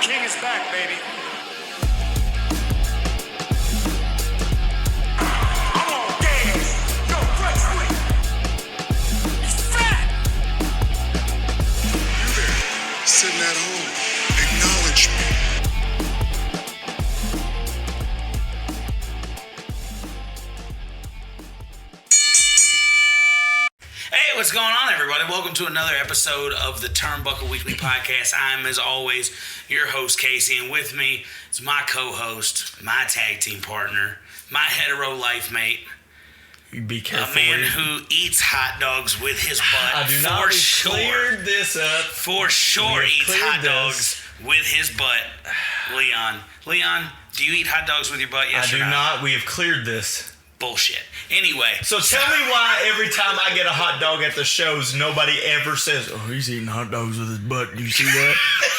King is back, baby. I'm on gas. Yo, Flex with it. He's fat. You there, sitting at home, acknowledge me. Hey, what's going on, everybody? Welcome to another episode of the Turnbuckle Weekly Podcast. I'm, as always, your host, Casey, and with me is my co-host, my tag team partner, my hetero life mate, You be careful. a man who eats hot dogs with his butt. I do not. For We sure. cleared this up. For sure We have eats cleared hot this. dogs with his butt. Leon, do you eat hot dogs with your butt? Yes I or do no? not. We have cleared this. Bullshit. Anyway. So tell me why every time I get a hot dog at the shows, nobody ever says, "Oh, he's eating hot dogs with his butt." Do you see that?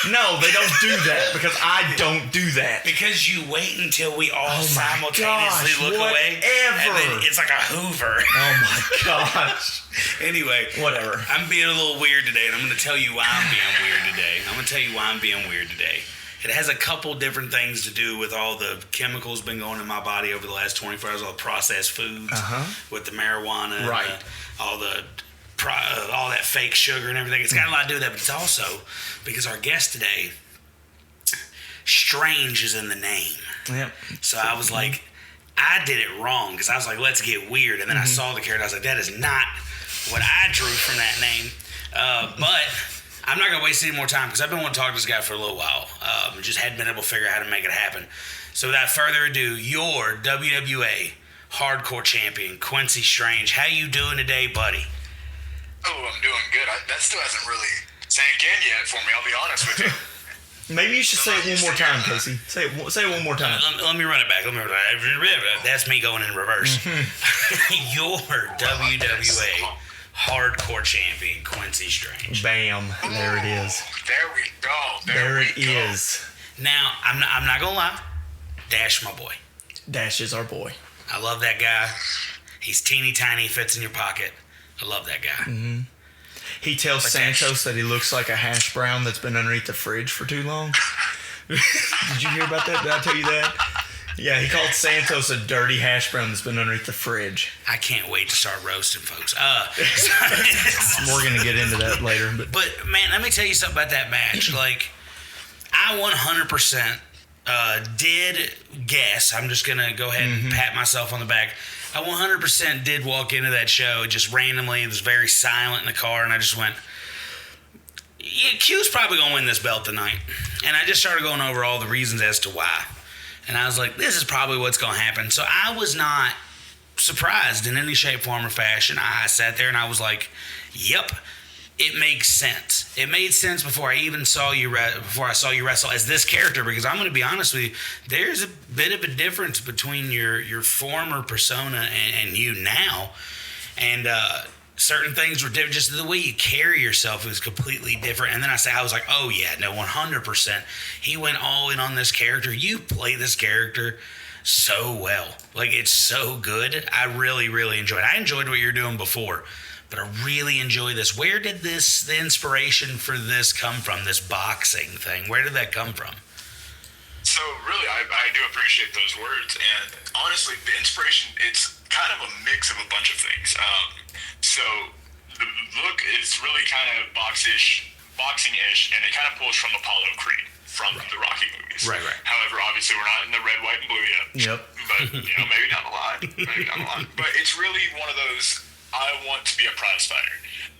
No, they don't do that because I don't do that. Because you wait until we all Oh my simultaneously gosh, look away. And then whatever. it's like a Hoover. Oh my gosh. Anyway, Whatever. I'm being a little weird today, and I'm going to tell you why I'm being weird today. It has a couple different things to do with all the chemicals been going in my body over the last 24 hours, all the processed foods, with the marijuana, and Right. all that fake sugar and everything. It's got a lot to do with that, but it's also because our guest today, Strange is in the name. Yep. So I was like, I did it wrong because I was like, let's get weird. And then I saw the character. I was like, that is not what I drew from that name. But I'm not going to waste any more time because I've been wanting to talk to this guy for a little while. Just hadn't been able to figure out how to make it happen. So without further ado, your WWA Hardcore Champion, Quincy Strange. How you doing today, buddy? Oh, I'm doing good. That still hasn't really sank in yet for me, I'll be honest with you. Maybe you should say it one more time, Casey. Say it one more time. Let me run it back. That's me going in reverse. Your WWA Hardcore Champion, Quincy Strange. Bam. There it is. There we go. There it we go. is. Now, I'm not going to lie. Dash, my boy. Dash is our boy. I love that guy. He's teeny tiny, fits in your pocket. I love that guy. He tells Santos that he looks like a hash brown that's been underneath the fridge for too long. Did you hear about that? Did I tell you that? Yeah, he called Santos a dirty hash brown that's been underneath the fridge. I can't wait to start roasting folks. We're going to get into that later. But, man, let me tell you something about that match. Like, I 100% did guess. I'm just going to go ahead and pat myself on the back. I 100% did walk into that show just randomly. It was very silent in the car, and I just went, yeah, Q's probably going to win this belt tonight. And I just started going over all the reasons as to why. And I was like, this is probably what's going to happen. So I was not surprised in any shape, form, or fashion. I sat there and I was like, yep, it makes sense. It made sense before I even saw you wrestle as this character, because I'm going to be honest with you, there's a bit of a difference between your former persona and you now. And certain things were different. Just the way you carry yourself is completely different. And then I was like, oh yeah, no, 100%. He went all in on this character. You play this character so well. Like, it's so good. I really, really enjoyed it. I enjoyed what you were doing before, but I really enjoy this. Where did the inspiration for this come from, this boxing thing? Where did that come from? So really, I do appreciate those words, and honestly, the inspiration, it's kind of a mix of a bunch of things. So the look is really kind of boxing-ish, and it kind of pulls from Apollo Creed from the Rocky movies. Right. However, obviously, we're not in the red, white, and blue yet. Yep. But, maybe down the line. But it's really one of those, I want to be a prize fighter.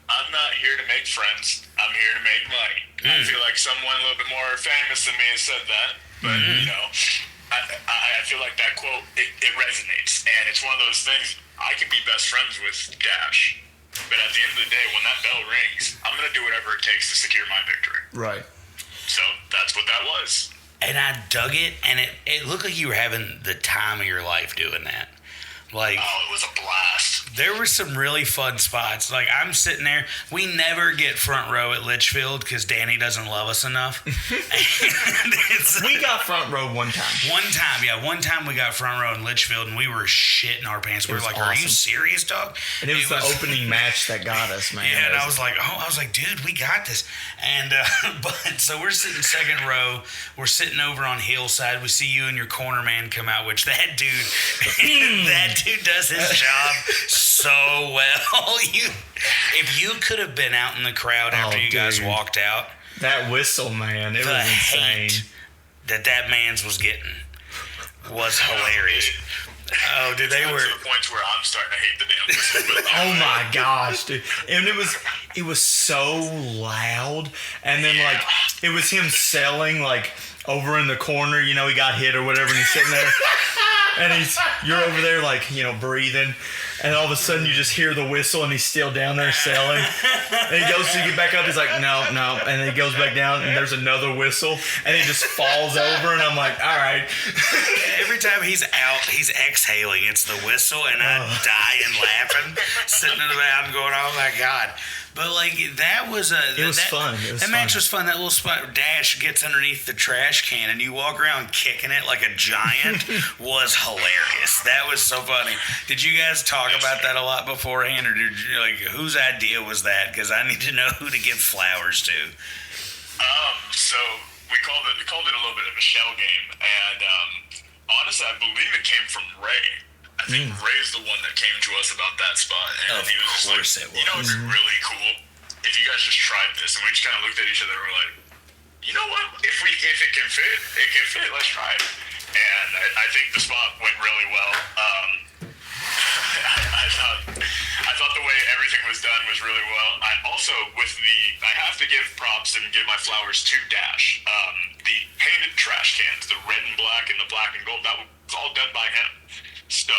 I'm not here to make friends. I'm here to make money. I feel like someone a little bit more famous than me has said that. But, I feel like that quote, it resonates. And it's one of those things, I can be best friends with Dash. But at the end of the day, when that bell rings, I'm going to do whatever it takes to secure my victory. Right. So that's what that was. And I dug it, and it looked like you were having the time of your life doing that. Like, Oh, it was a blast. there were some really fun spots. Like, I'm sitting there. We never get front row at Litchfield because Danny doesn't love us enough. We got front row one time. One time we got front row in Litchfield, and we were shitting our pants. We were like, "Are you serious, dog?" And it was the opening match that got us, man. Yeah, and I was like, dude, we got this. And but so we're sitting second row. We're sitting over on Hillside. We see you and your corner man come out, which that dude does his job so well. If you could have been out in the crowd after you guys walked out, that whistle, man, it was insane. That man's was getting was hilarious. Oh, dude, they were to the point where I'm starting to hate the damn whistle. Oh my gosh, dude! And it was so loud, and then like it was him selling like over in the corner. You know, he got hit or whatever, and he's sitting there, and you're over there like breathing. And all of a sudden, you just hear the whistle, and he's still down there selling. And he goes to get back up. He's like, no. And then he goes back down, and there's another whistle. And he just falls over, and I'm like, all right. Every time he's out, he's exhaling. It's the whistle, and I'm dying laughing, sitting in the back, I'm going, oh, my God. But, like, that was It was fun. That match was fun. That little spot, Dash gets underneath the trash can, and you walk around kicking it like a giant was hilarious. That was so funny. Did you guys talk about that a lot beforehand, or did you, like, whose idea was that? Because I need to know who to give flowers to. So we called it a little bit of a shell game, and honestly, I believe it came from Ray. I think Ray's the one that came to us about that spot, and he was just like, you know, it's really cool if you guys just tried this. And we just kind of looked at each other and we're like, you know what? If it can fit, it can fit. Let's try it. And I think the spot went really well. I thought the way everything was done was really well. I also, I have to give props and give my flowers to Dash. The painted trash cans, the red and black and the black and gold, that was all done by him. So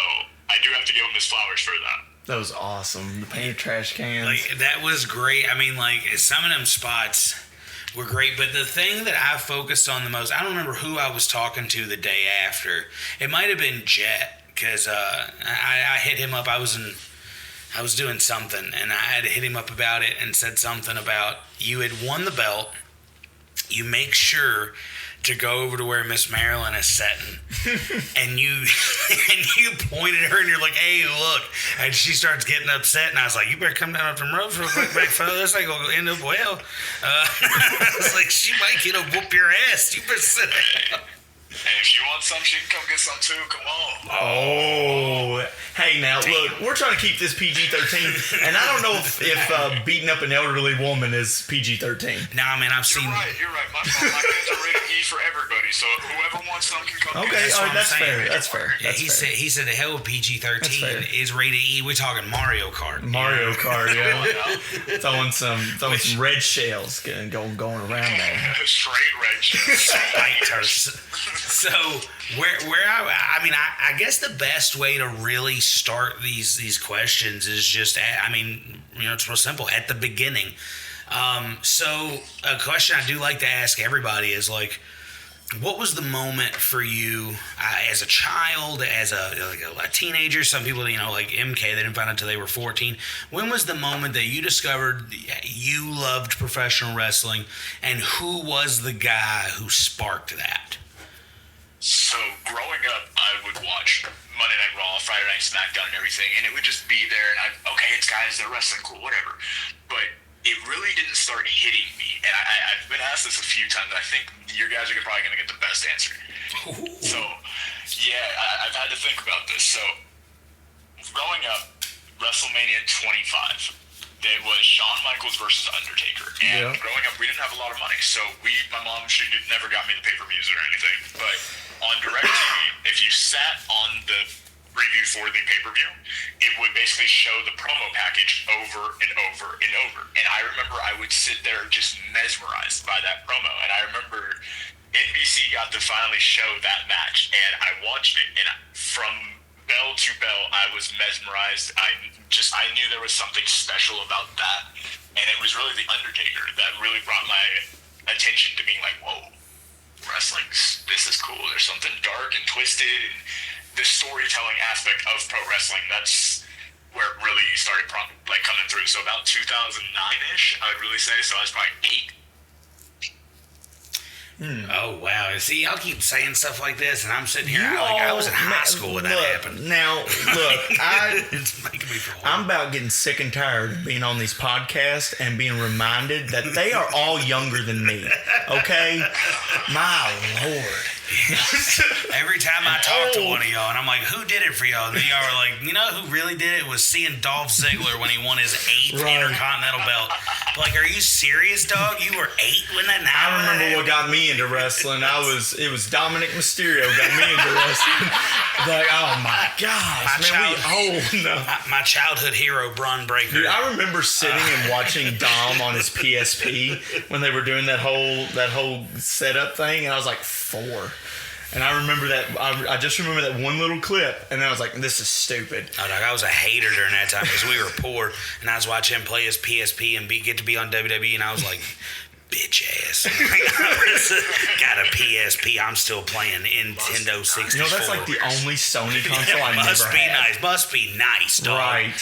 I do have to give him his flowers for that. That was awesome. The painted trash cans. Like, that was great. I mean, like, some of them spots were great, but the thing that I focused on the most, I don't remember who I was talking to the day after. It might have been Jet, because I hit him up. I was doing something, and I had to hit him up about it and said something about you had won the belt. You make sure to go over to where Miss Marilyn is sitting, and you point at her and you're like, "Hey, look!" And she starts getting upset, and I was like, "You better come down off them ropes real quick, big fella. This ain't gonna end up well." I was like, "She might get a whoop your ass. You better sit down." And if she wants some, she can come get some too. Come on. Oh, hey, now look, we're trying to keep this PG-13, and I don't know if beating up an elderly woman is PG-13. Nah, man, You're right. My hands are rated E for everybody, so whoever wants some can come. Okay, get all right, that's fair. That's fair. Yeah, he said the hell with PG-13 is rated E. We're talking Mario Kart. Mario Kart, yeah. throwing some red shells going around there. Straight red shells. So I guess the best way to really start these questions is just, it's real simple at the beginning. So a question I do like to ask everybody is like, what was the moment for you as a child, as a teenager? Some people, like MK, they didn't find out until they were 14. When was the moment that you discovered you loved professional wrestling, and who was the guy who sparked that? So growing up, I would watch Monday Night Raw, Friday Night SmackDown, and everything, and it would just be there. And it's guys, they're wrestling, cool, whatever. But it really didn't start hitting me. And I've been asked this a few times. I think your guys are probably going to get the best answer. Ooh. So, yeah, I've had to think about this. So, growing up, WrestleMania 25. It was Shawn Michaels versus Undertaker. And growing up, we didn't have a lot of money. So my mom, she never got me the pay-per-views or anything. But on DirecTV, if you sat on the preview for the pay-per-view, it would basically show the promo package over and over and over. And I remember I would sit there just mesmerized by that promo. And I remember NBC got to finally show that match. And I watched it. And from bell to bell, I was mesmerized. I knew there was something special about that, and it was really the Undertaker that really brought my attention to being like, whoa, wrestling, this is cool. There's something dark and twisted, and the storytelling aspect of pro wrestling, that's where it really started coming through. So about 2009-ish, I would really say. So I was probably 8. Oh wow! See, y'all keep saying stuff like this, and I'm sitting here I was in high school when that happened. Now, look, It's making me feel I'm about getting sick and tired of being on these podcasts and being reminded that they are all younger than me. Okay, my lord. Every time I talk to one of y'all, and I'm like, "Who did it for y'all?" And then y'all are like, "You know who really did it was seeing Dolph Ziggler when he won his 8th Intercontinental belt." Like, are you serious, dog? You were 8 when that happened? I remember what got me into wrestling. It was Dominic Mysterio got me into wrestling. Like, oh my gosh, my childhood hero, Braun Breaker. Dude, I remember sitting and watching Dom on his PSP when they were doing that whole setup thing, and I was like 4. And I remember that. I just remember that one little clip, and I was like, "This is stupid." Oh, dog, I was a hater during that time because we were poor, and I was watching him play his PSP and get to be on WWE, and I was like, "Bitch ass!" Got a PSP. I'm still playing Nintendo 64. You know, that's like the only Sony console I never had. Must be nice, dog. Right.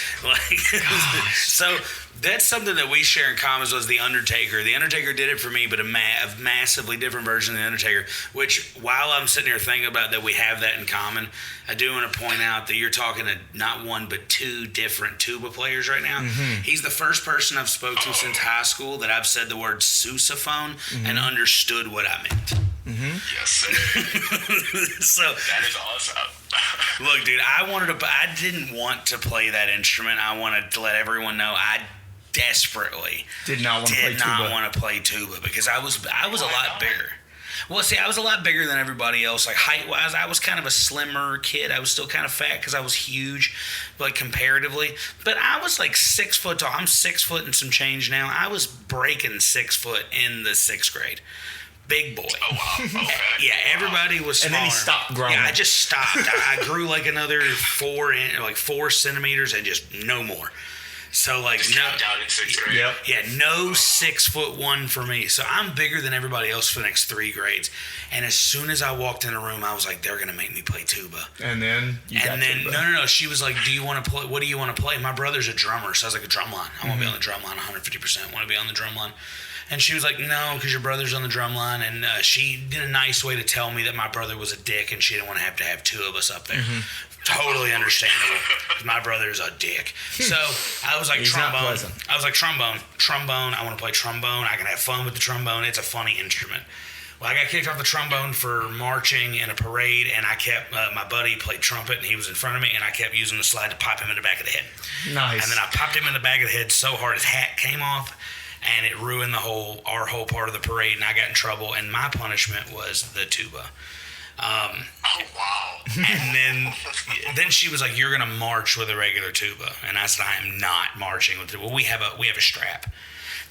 So. That's something that we share in common was The Undertaker. The Undertaker did it for me, but a massively different version of The Undertaker, which, while I'm sitting here thinking about that we have that in common, I do want to point out that you're talking to not one, but 2 different tuba players right now. Mm-hmm. He's the first person I've spoke to since high school that I've said the word sousaphone and understood what I meant. Mm-hmm. Yes, sir. So that is awesome. Look, dude, I didn't want to play that instrument. I wanted to let everyone know I desperately did not want to play tuba because I was a lot bigger. Well, see, I was a lot bigger than everybody else. Like, height-wise, I was kind of a slimmer kid. I was still kind of fat because I was huge, like, comparatively. But I was, like, 6 foot tall. I'm 6 foot and some change now. I was breaking 6 foot in the 6th grade. Big boy. Oh, wow. Okay. Yeah, everybody was smaller. And then he stopped growing. Yeah, I just stopped. I grew, like, another 4 centimeters and just no more. So, like, just capped out in 6th grade. Yep. Yeah, no 6'1" for me. So I'm bigger than everybody else for the next 3 grades. And as soon as I walked in the room, I was like, they're gonna make me play tuba. And then no. She was like, do you want to play? What do you want to play? My brother's a drummer, so I was like, a drum line. I want to be on the drum line, 150%. Want to be on the drum line. And she was like, no, because your brother's on the drum line. And she did a nice way to tell me that my brother was a dick and she didn't want to have 2 of us up there. Mm-hmm. Totally understandable. My brother's a dick. So I was like, trombone. I was like, trombone. I want to play trombone. I can have fun with the trombone. It's a funny instrument. Well, I got kicked off the trombone for marching in a parade, and I kept, my buddy played trumpet, and he was in front of me, and I kept using the slide to pop him in the back of the head. Nice. And then I popped him in the back of the head so hard his hat came off, and it ruined our whole part of the parade, and I got in trouble, and my punishment was the tuba. Oh, wow. And then she was like, you're going to march with a regular tuba. And I said, I am not marching with it. Well, we have a strap.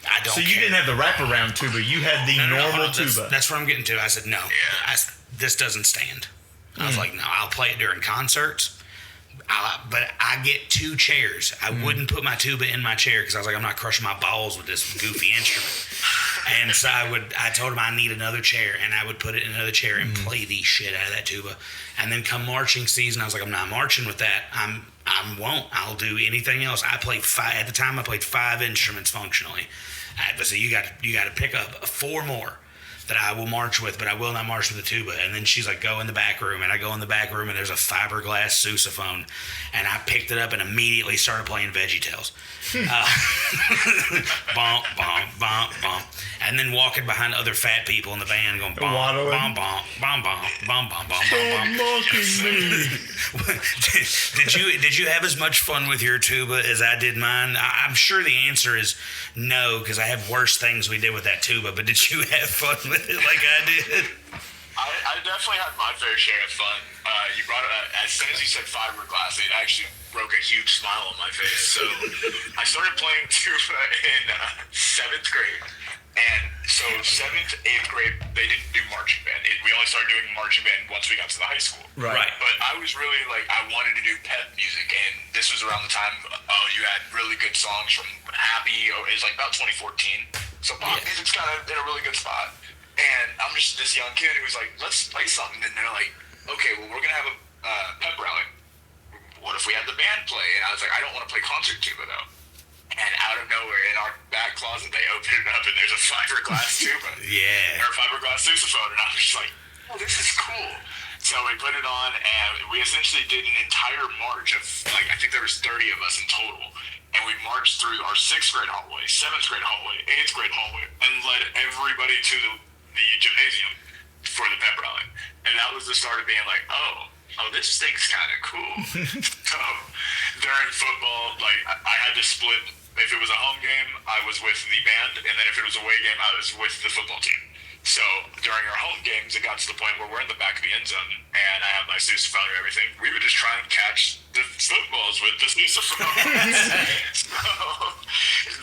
I don't care. So you didn't have the wraparound tuba. You had the normal tuba. That's what I'm getting to. I said, no, this doesn't stand. I was like, no, I'll play it during concerts. But I get 2 chairs. I wouldn't put my tuba in my chair because I was like, I'm not crushing my balls with this goofy instrument. And so I told him I need another chair, and I would put it in another chair and play the shit out of that tuba. And then come marching season, I was like, I'm not marching with that. I'll do anything else. At the time I played 5 instruments functionally. So you got to pick up 4 more that I will march with, but I will not march with the tuba. And then she's like, go in the back room. And I go in the back room, and there's a fiberglass sousaphone. And I picked it up and immediately started playing VeggieTales. Bump, bump, bump, bump. And then walking behind other fat people in the band going, bump, bump, bump, bump, bump, bump, bump, bump, Did you have as much fun with your tuba as I did mine? I'm sure the answer is no, because I have worse things we did with that tuba. But did you have fun with it like I did? I definitely had my fair share of fun. You brought it up, as soon as you said fiberglass, it actually broke a huge smile on my face. So I started playing tuba in 7th grade. And so 7th, 8th grade, they didn't do marching band. We only started doing marching band once we got to the high school. Right. But I was really like, I wanted to do pep music. And this was around the time you had really good songs from Happy. It was like about 2014. So pop music's kind of in a really good spot. And I'm just this young kid who was like, let's play something. And they're like, okay, well, we're going to have a pep rally. what if we had the band play? And I was like, I don't want to play concert tuba though. And out of nowhere, in our back closet, they open it up and there's a fiberglass tuba. Yeah. Or a fiberglass sousaphone. And I was just like, oh, this is cool. So we put it on, and we essentially did an entire march of, like, I think there was 30 of us in total. And we marched through our 6th grade hallway, 7th grade hallway, 8th grade hallway, and led everybody to the gymnasium for the pep rally. And that was the start of being like, oh, this thing's kind of cool. So during football, like, I had to split. If it was a home game, I was with the band, and then if it was a away game, I was with the football team. So during our home games, it got to the point where we're in the back of the end zone, and I have my sousaphone and everything. We would just try and catch the footballs with the sousaphone. So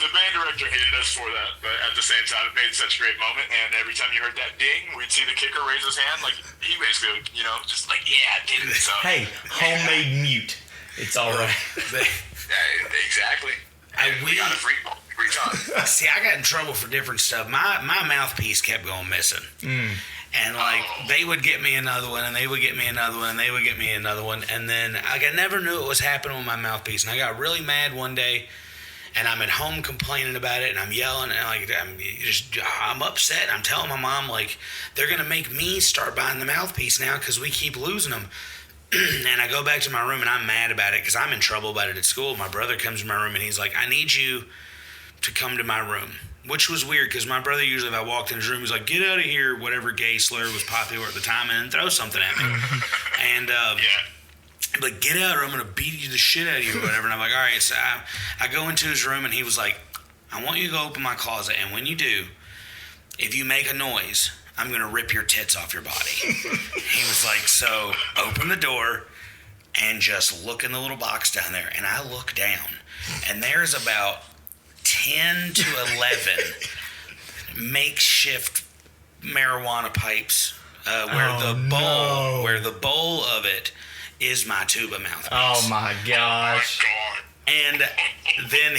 the band director hated us for that, but at the same time, it made such a great moment. And every time you heard that ding, we'd see the kicker raise his hand, like he basically, just like, yeah, I did it. So Hey, homemade mute. It's all right. yeah, exactly. We got a free time. See, I got in trouble for different stuff. My mouthpiece kept going missing. And, like, they would get me another one, and they would get me another one, and they would get me another one. And then, like, I never knew what was happening with my mouthpiece. And I got really mad one day, and I'm at home complaining about it, and I'm yelling, and, like, I'm upset. I'm telling my mom, like, they're going to make me start buying the mouthpiece now because we keep losing them. And I go back to my room, and I'm mad about it because I'm in trouble about it at school. My brother comes to my room, and he's like, I need you to come to my room, which was weird because my brother usually, if I walked in his room, he's like, get out of here, whatever gay slur was popular at the time, and then throw something at me. And like, get out or I'm going to beat you the shit out of you or whatever. And I'm like, all right. So I go into his room, and he was like, I want you to go open my closet, and when you do, if you make a noise, I'm going to rip your tits off your body. He was like, so open the door and just look in the little box down there. And I look down, and there's about 10 to 11 makeshift marijuana pipes where the bowl of it is my tuba mouthpiece. Oh my gosh. And then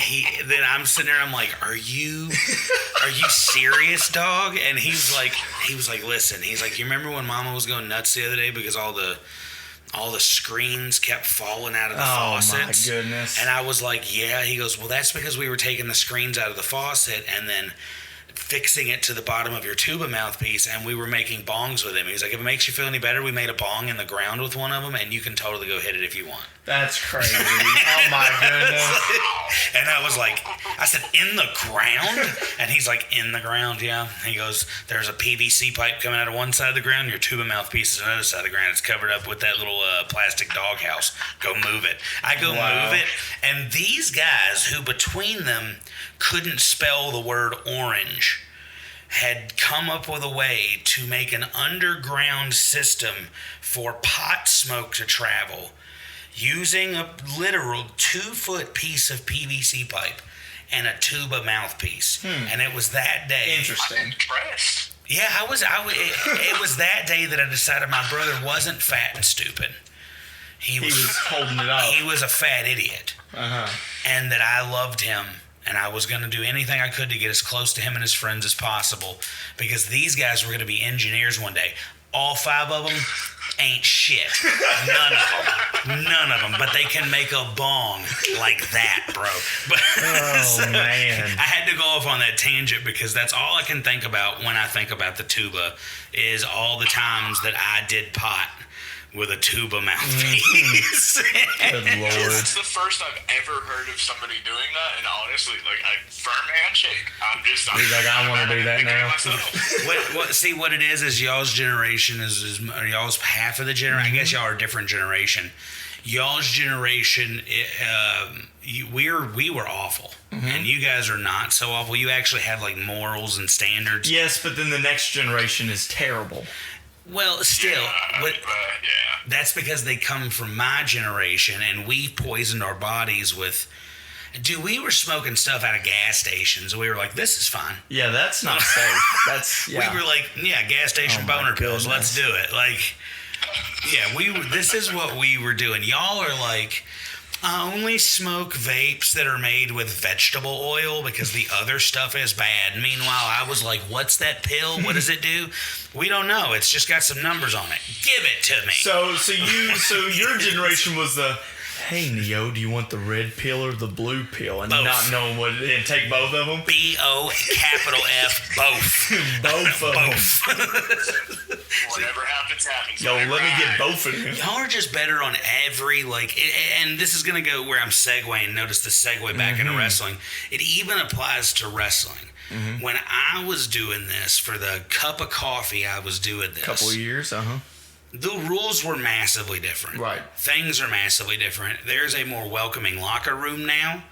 I'm sitting there, I'm like, are you serious, dog? And he was like, listen, he's like, you remember when Mama was going nuts the other day because all the screens kept falling out of the faucets? Oh my goodness. And I was like, yeah. He goes, well, that's because we were taking the screens out of the faucet and then fixing it to the bottom of your tuba mouthpiece, and we were making bongs with him. He was like, if it makes you feel any better, we made a bong in the ground with one of them, and you can totally go hit it if you want. That's crazy. Oh my goodness. And I was like, I said, in the ground? And he's like, in the ground, yeah. He goes, there's a PVC pipe coming out of one side of the ground, your tuba mouthpiece is on the other side of the ground. It's covered up with that little plastic doghouse. Go move it. I go move it, and these guys who between them couldn't spell the word orange had come up with a way to make an underground system for pot smoke to travel using a literal 2-foot piece of PVC pipe and a tuba mouthpiece. And it was that day. Interesting. I'm impressed. Yeah, it was that day that I decided my brother wasn't fat and stupid. He was holding it up. He was a fat idiot. And that I loved him. And I was going to do anything I could to get as close to him and his friends as possible because these guys were going to be engineers one day. All 5 of them ain't shit. None of them. But they can make a bong like that, bro. But, man. I had to go off on that tangent because that's all I can think about when I think about the tuba is all the times that I did pot with a tuba mouthpiece. Good Lord. It's the first I've ever heard of somebody doing that, and honestly, like, a firm handshake. He's like, I want to do that now. See, what it is y'all's generation is y'all's half of the generation. I guess y'all are a different generation. Y'all's generation, we were awful, and you guys are not so awful. You actually have, like, morals and standards. Yes, but then the next generation is terrible. Well, still, that's because they come from my generation, and we've poisoned our bodies with. Dude, we were smoking stuff out of gas stations. We were like, "This is fine." Yeah, that's not safe. We were like, "Yeah, gas station boner pills. Let's do it." Like, yeah, this is what we were doing. Y'all are like, I only smoke vapes that are made with vegetable oil because the other stuff is bad. Meanwhile, I was like, what's that pill? What does it do? We don't know. It's just got some numbers on it. Give it to me. So your generation was the hey, Neo, do you want the red pill or the blue pill? And Both. not knowing what, and take both of them? B-O-F, both. Both of them. Whatever happens, happens. Yo, let Whatever me get happens. both of them. Y'all are just better on every, and this is going to go where I'm segueing. Notice the segue back into wrestling. It even applies to wrestling. When I was doing this, for the cup of coffee I was doing this. Couple of years, The rules were massively different. Right. Things are massively different. There's a more welcoming locker room now.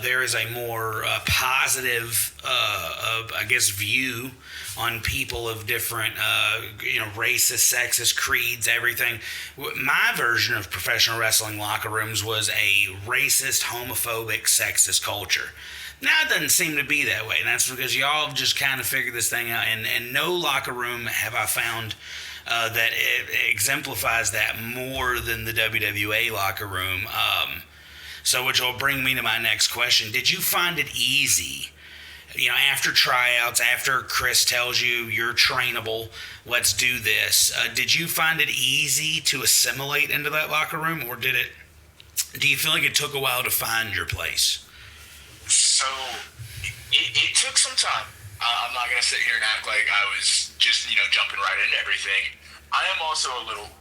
There is a more positive, I guess, view on people of different, racist, sexist, creeds, everything. My version of professional wrestling locker rooms was a racist, homophobic, sexist culture. Now it doesn't seem to be that way, and that's because y'all have just kind of figured this thing out. And no locker room have I found that it exemplifies that more than the WWA locker room. So which will bring me to my next question. Did you find it easy, after tryouts, after Chris tells you you're trainable, let's do this, did you find it easy to assimilate into that locker room, or do you feel like it took a while to find your place? So, it took some time. I'm not going to sit here and act like I was just, jumping right into everything. I am also a little,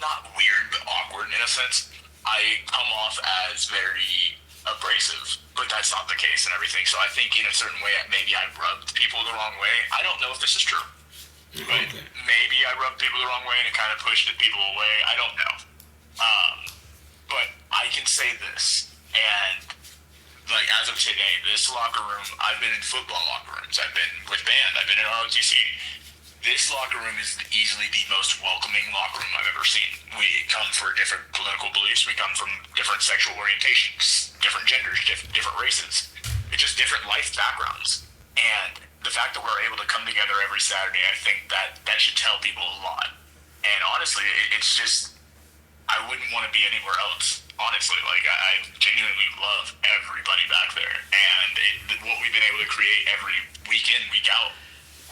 not weird, but awkward in a sense. I come off as very abrasive, but that's not the case and everything. So I think in a certain way, maybe I rubbed people the wrong way. I don't know if this is true, but maybe I rubbed people the wrong way and it kind of pushed people away. I don't know. But I can say this, and as of today, this locker room, I've been in football locker rooms, I've been with band, I've been in ROTC. This locker room is easily the most welcoming locker room I've ever seen. We come for different political beliefs, we come from different sexual orientations, different genders, different races. It's just different life backgrounds. And the fact that we're able to come together every Saturday, I think that should tell people a lot. And honestly, it's just, I wouldn't want to be anywhere else. Honestly, I genuinely love everybody back there, and what we've been able to create every week in, week out,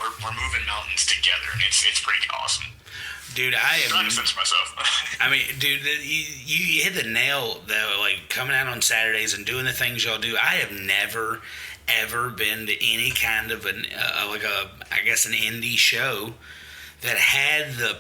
we're moving mountains together, and it's pretty awesome. Dude, I'm trying to sense myself. I mean, dude, you hit the nail though. Coming out on Saturdays and doing the things y'all do. I have never ever been to any kind of an indie show that had the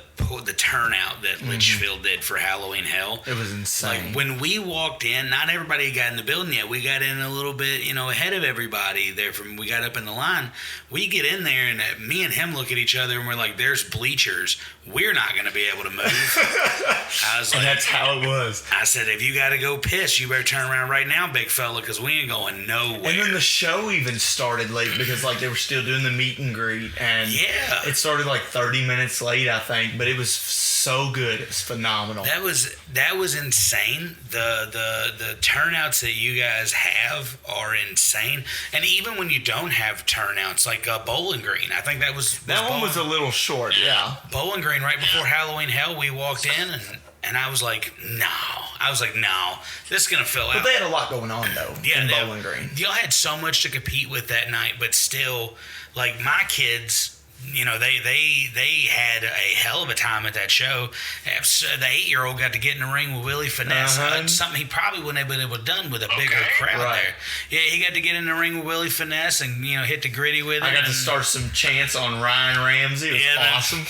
turnout that Litchfield did for Halloween Hell. It was insane. When we walked in, not everybody got in the building yet. We got in a little bit, ahead of everybody there. We got up in the line. We get in there, and me and him look at each other, and we're like, "There's bleachers. We're not going to be able to move." I was like, and that's how it was. I said, "If you got to go piss, you better turn around right now, big fella, because we ain't going nowhere." And then the show even started late because they were still doing the meet and greet, and it started 30 minutes late, I think, but it was so good. It was phenomenal. That was insane. The turnouts that you guys have are insane, and even when you don't have turnouts, like Bowling Green, I think that one was a little short. Yeah, Bowling Green right before Halloween Hell, we walked in and I was like, no, this is gonna fill out. But they had a lot going on though. Yeah, in Bowling Green, y'all had so much to compete with that night, but still, my kids. They had a hell of a time at that show. The 8-year-old got to get in the ring with Willie Finesse. Something he probably wouldn't have been able to done with a bigger crowd there. Yeah, he got to get in the ring with Willie Finesse and hit the gritty with him. I got to start some chants on Ryan Ramsey. It was awesome.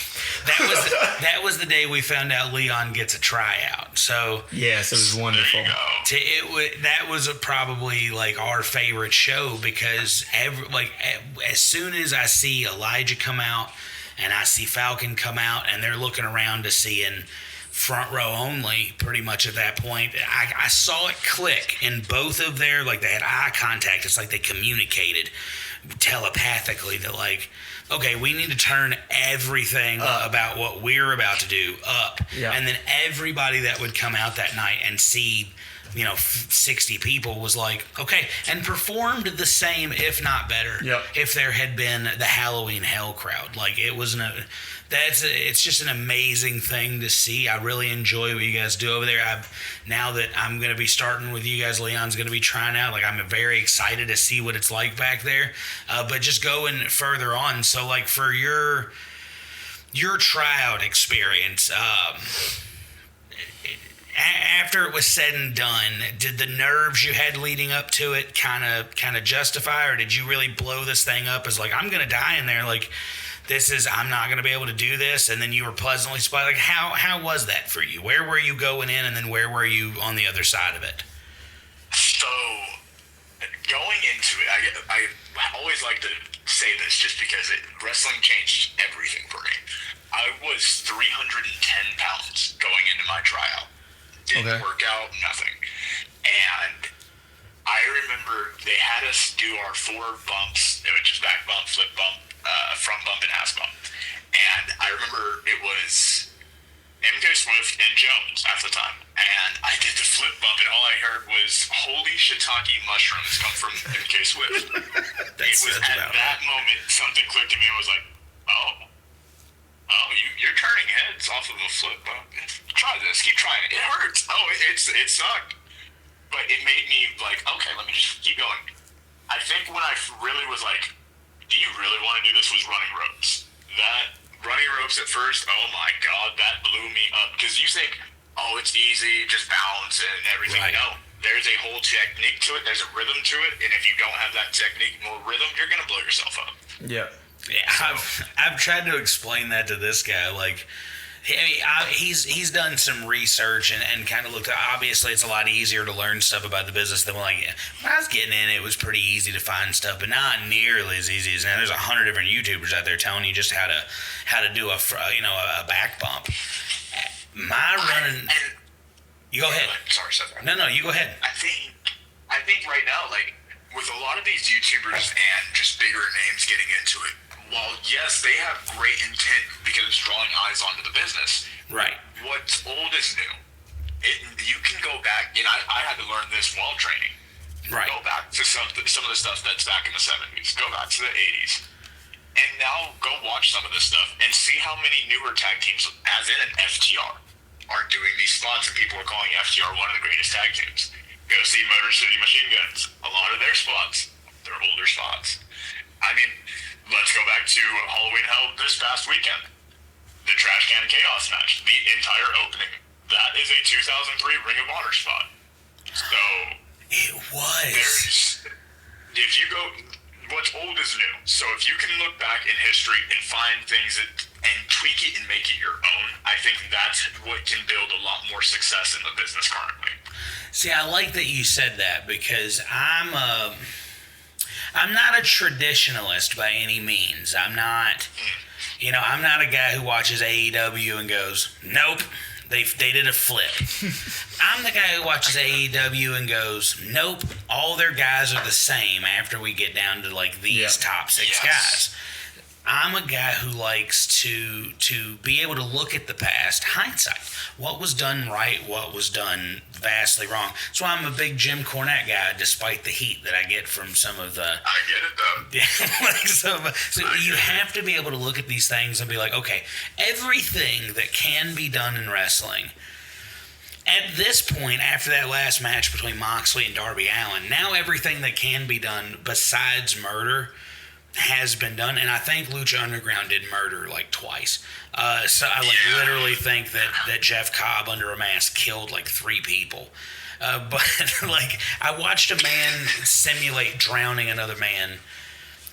That was the day we found out Leon gets a tryout. So yes, it was wonderful. That was probably our favorite show because as soon as I see Elijah come out and I see Falcon come out and they're looking around to seeing front row only pretty much at that point, I saw it click in both of their, they had eye contact. It's like they communicated telepathically that okay, we need to turn everything about what we're about to do up. Yeah. And then everybody that would come out that night and see 60 people was okay, and performed the same, if not better, if there had been the Halloween Hell crowd. It's just an amazing thing to see. I really enjoy what you guys do over there. Now that I'm going to be starting with you guys, Leon's going to be trying out. I'm very excited to see what it's like back there. But just going further on, so for your tryout experience, After it was said and done, did the nerves you had leading up to it kind of justify, or did you really blow this thing up as like, I'm gonna die in there, like I'm not gonna be able to do this, and then you were pleasantly surprised? Like how was that for you? Where were you going in, and then where were you on the other side of it? So going into it, I always like to say this just because wrestling changed everything for me. I was 310 pounds going into my tryout. Didn't work out, nothing. And I remember they had us do our 4 bumps, which is back bump, flip bump, front bump, and ass bump. And I remember it was MK Swift and Jones at the time. And I did the flip bump, and all I heard was, holy shiitake mushrooms come from MK Swift. It was at that moment, something clicked in me and was like, oh, you're turning heads off of a flip bump. Try this. Keep trying it. It hurts. Oh, it sucked. But it made me like, okay, let me just keep going. I think when I really was like, do you really want to do this, was running ropes. That running ropes at first, oh my God, that blew me up. Because you think, oh, it's easy, just balance and everything. Right. No, there's a whole technique to it. There's a rhythm to it. And if you don't have that technique nor rhythm, you're going to blow yourself up. Yeah. Yeah, I've tried to explain that to this guy. Like, he's done some research and kind of looked at, obviously it's a lot easier to learn stuff about the business than when I was getting in it was pretty easy to find stuff, but not nearly as easy as now. There's 100 different YouTubers out there telling you just how to do a back bump. My running. You go ahead. Sorry, Seth. No, you go ahead. I think right now, like with a lot of these YouTubers and just bigger names getting into it, while yes, they have great intent because it's drawing eyes onto the business. Right. What's old is new. You can go back, and I had to learn this while training. Right. Go back to some of the stuff that's back in the 70s. Go back to the 80s. And now go watch some of this stuff and see how many newer tag teams, as in an FTR, are doing these spots, and people are calling FTR one of the greatest tag teams. Go see Motor City Machine Guns. A lot of their spots, they're older spots. I mean, let's go back to Halloween Hell this past weekend. The Trash Can Chaos match. The entire opening. That is a 2003 Ring of Honor spot. So... It was. If you go... What's old is new. So if you can look back in history and find things and tweak it and make it your own, I think that's what can build a lot more success in the business currently. See, I like that you said that because I'm not a traditionalist by any means. I'm not a guy who watches AEW and goes, nope, they did a flip. I'm the guy who watches AEW and goes, nope, all their guys are the same after we get down to like these top 6 guys. I'm a guy who likes to be able to look at the past, hindsight. What was done right, what was done vastly wrong. So I'm a big Jim Cornette guy, despite the heat that I get from some of the... I get it, though. Yeah, so you have to be able to look at these things and be like, okay, everything that can be done in wrestling... At this point, after that last match between Moxley and Darby Allin, now everything that can be done besides murder has been done, and I think Lucha Underground did murder like twice. So I literally think that Jeff Cobb under a mask killed like 3 people. But like I watched a man simulate drowning another man,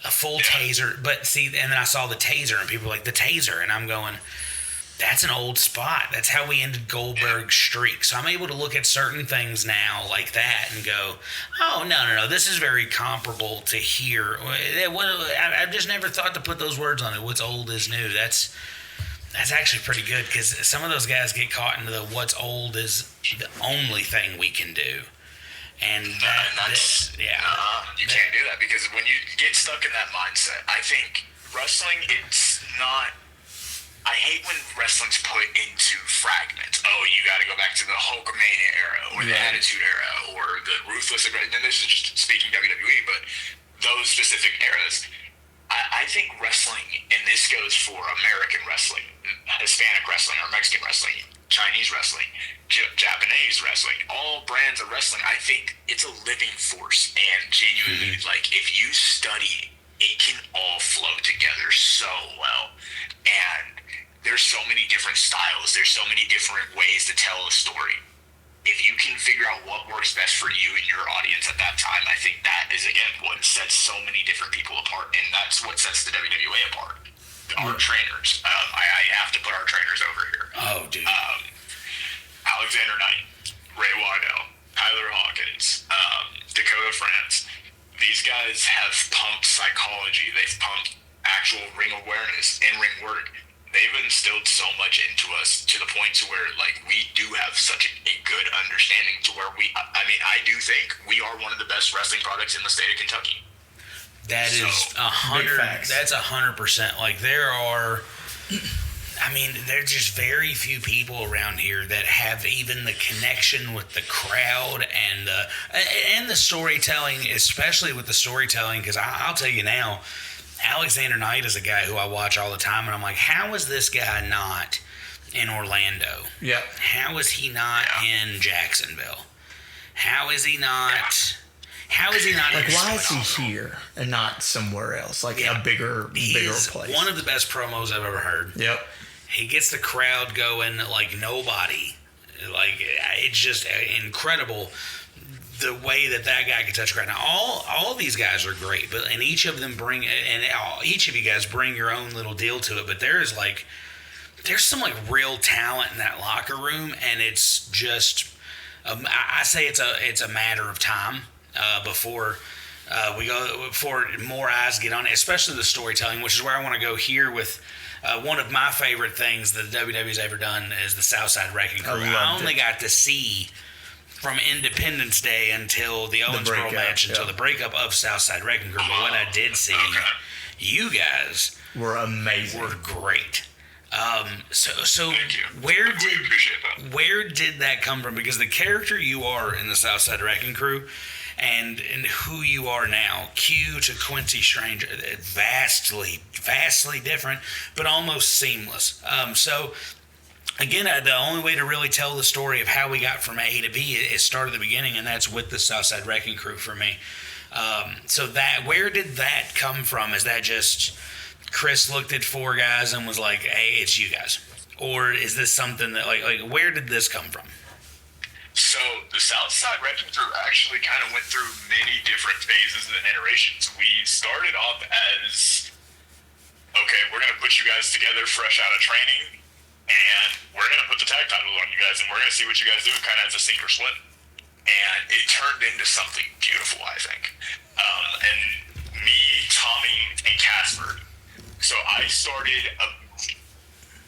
a full taser. But see, and then I saw the taser, and people were like, the taser, and I'm going, that's an old spot. That's how we ended Goldberg's streak. So I'm able to look at certain things now like that and go, oh, no. This is very comparable to here. I've just never thought to put those words on it. What's old is new. That's actually pretty good because some of those guys get caught into the what's old is the only thing we can do. And you can't do that because when you get stuck in that mindset, I think wrestling, it's not... I hate when wrestling's put into fragments. Oh, you got to go back to the Hulkamania era, or the Attitude Era, or the Ruthless. And this is just speaking WWE, but those specific eras. I think wrestling, and this goes for American wrestling, Hispanic wrestling, or Mexican wrestling, Chinese wrestling, Japanese wrestling, all brands of wrestling. I think it's a living force, and genuinely, like if you study, it can all flow together so well, and there's so many different styles. There's so many different ways to tell a story. if you can figure out what works best for you and your audience at that time, I think that is, again, what sets so many different people apart, and that's what sets the WWA apart. Our trainers. I have to put our trainers over here. Oh, dude. Alexander Knight, Ray Waddell, Tyler Hawkins, Dakota France. These guys have pumped psychology. They've pumped actual ring awareness, in-ring work. They've instilled so much into us to the point to where, like, we do have such a good understanding to where I do think we are one of the best wrestling products in the state of Kentucky. That is 100. That's 100%. Like, there's just very few people around here that have even the connection with the crowd and the storytelling, especially with the storytelling. Because I'll tell you now, Alexander Knight is a guy who I watch all the time, and I'm like, how is this guy not in Orlando? Yeah. How is he not in Jacksonville? How is he not? Yeah. How is he not? Like, why is he here and not somewhere else? Like a bigger place. One of the best promos I've ever heard. Yep. He gets the crowd going like nobody. Like, it's just incredible the way that guy can touch a crowd. Now, all these guys are great, and each of them each of you guys bring your own little deal to it. But there's some like real talent in that locker room, and it's just, I say it's a matter of time before more eyes get on it, especially the storytelling, which is where I want to go here with. One of my favorite things that the WWE's ever done is the Southside Wrecking Crew. I only got to see from Independence Day until the Owensboro match, until the breakup of Southside Wrecking Crew. But what I did see, you guys were amazing. Were great. So where did that come from? Because the character you are in the Southside Wrecking Crew and who you are now, Q to Quincy Stranger, vastly different, but almost seamless. So again, the only way to really tell the story of how we got from A to B is start at the beginning, and that's with the Southside Wrecking Crew for me. So where did that come from? Is that just Chris looked at four guys and was like, "Hey, it's you guys," or is this something that like where did this come from? So the Southside Wrecking Crew actually kind of went through many different phases and iterations. We started off as, okay, we're going to put you guys together fresh out of training, and we're going to put the tag titles on you guys, and we're going to see what you guys do kind of as a sink or swim. And it turned into something beautiful, I think. And me, Tommy, and Casper. So I started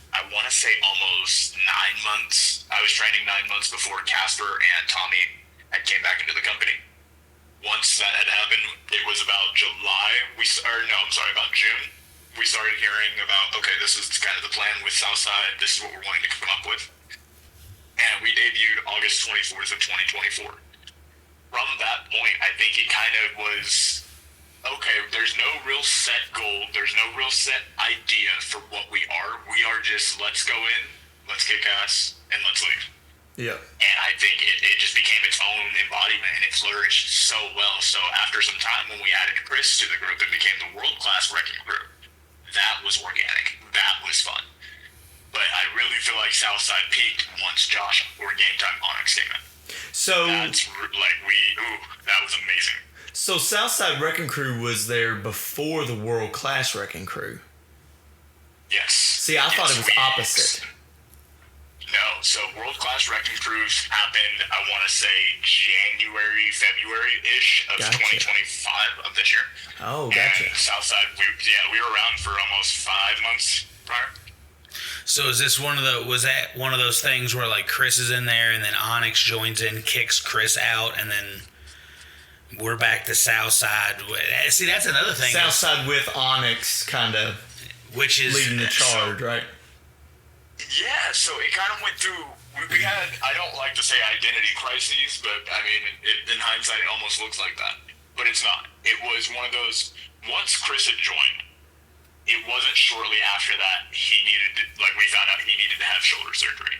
I want to say almost 9 months. I was training 9 months before Casper and Tommy had came back into the company. Once that had happened, it was about about June. We started hearing about, okay, this is kind of the plan with Southside. This is what we're wanting to come up with. And we debuted August 24th of 2024. From that point, I think it kind of was, okay, there's no real set goal. There's no real set idea for what we are. We are just, let's go in, let's kick ass, and let's leave. Yeah. And I think it just became its own embodiment, and it flourished so well. So after some time, when we added Chris to the group and became the world-class Wrecking Crew, that was organic. That was fun. But I really feel like Southside peaked once Josh or Game Time Onyx came in. So that's that was amazing. So Southside Wrecking Crew was there before the World Class Wrecking Crew. Yes. See, I thought it was opposite. No, so World Class Wrecking Crews happened, I want to say, February-ish of 2025 of this year. Oh, gotcha. And Southside, we were around for almost 5 months prior. So is this was that one of those things where like Chris is in there and then Onyx joins in, kicks Chris out, and then we're back to Southside? See, that's another thing. Southside with Onyx kind of which is leading the charge, right? Yeah, so it kind of went through, we had, I don't like to say identity crises, but I mean, in hindsight, it almost looks like that. But it's not. It was one of those, once Chris had joined, it wasn't shortly after that we found out he needed to have shoulder surgery.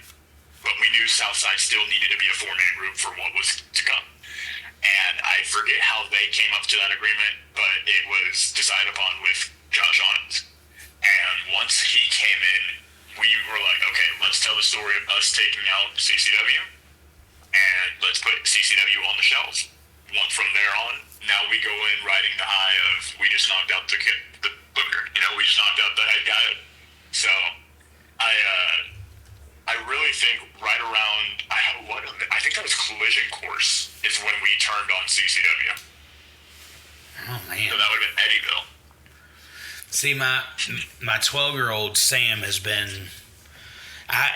But we knew Southside still needed to be a four-man group for what was to come. And I forget how they came up to that agreement, but it was decided upon with Josh Onyx. And once he came in, we were like, okay, let's tell the story of us taking out CCW and let's put CCW on the shelf. From there on, now we go in riding the high of we just knocked out the booker. We just knocked out the head guy. So I really think right around I think that was Collision Course is when we turned on CCW. Oh man! So that would have been Eddyville. See, my 12-year-old Sam has been.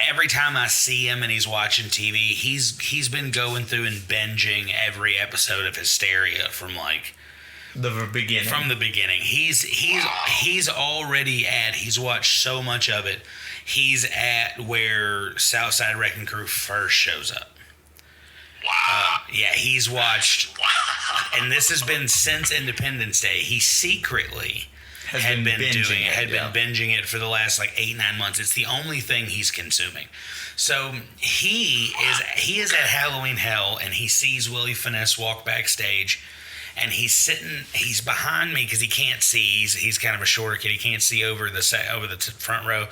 Every time I see him and he's watching TV, he's been going through and binging every episode of Hysteria from like the beginning. From the beginning, he's already at. He's watched so much of it. He's at where Southside Wrecking Crew first shows up. Wow. Yeah, he's watched, and this has been since Independence Day. He secretly had been binging it for the last like 8-9 months. It's the only thing he's consuming. So he is at Halloween Hell, and he sees Willie Finesse walk backstage, and he's behind me because he can't see. He's kind of a shorter kid. He can't see over the front row.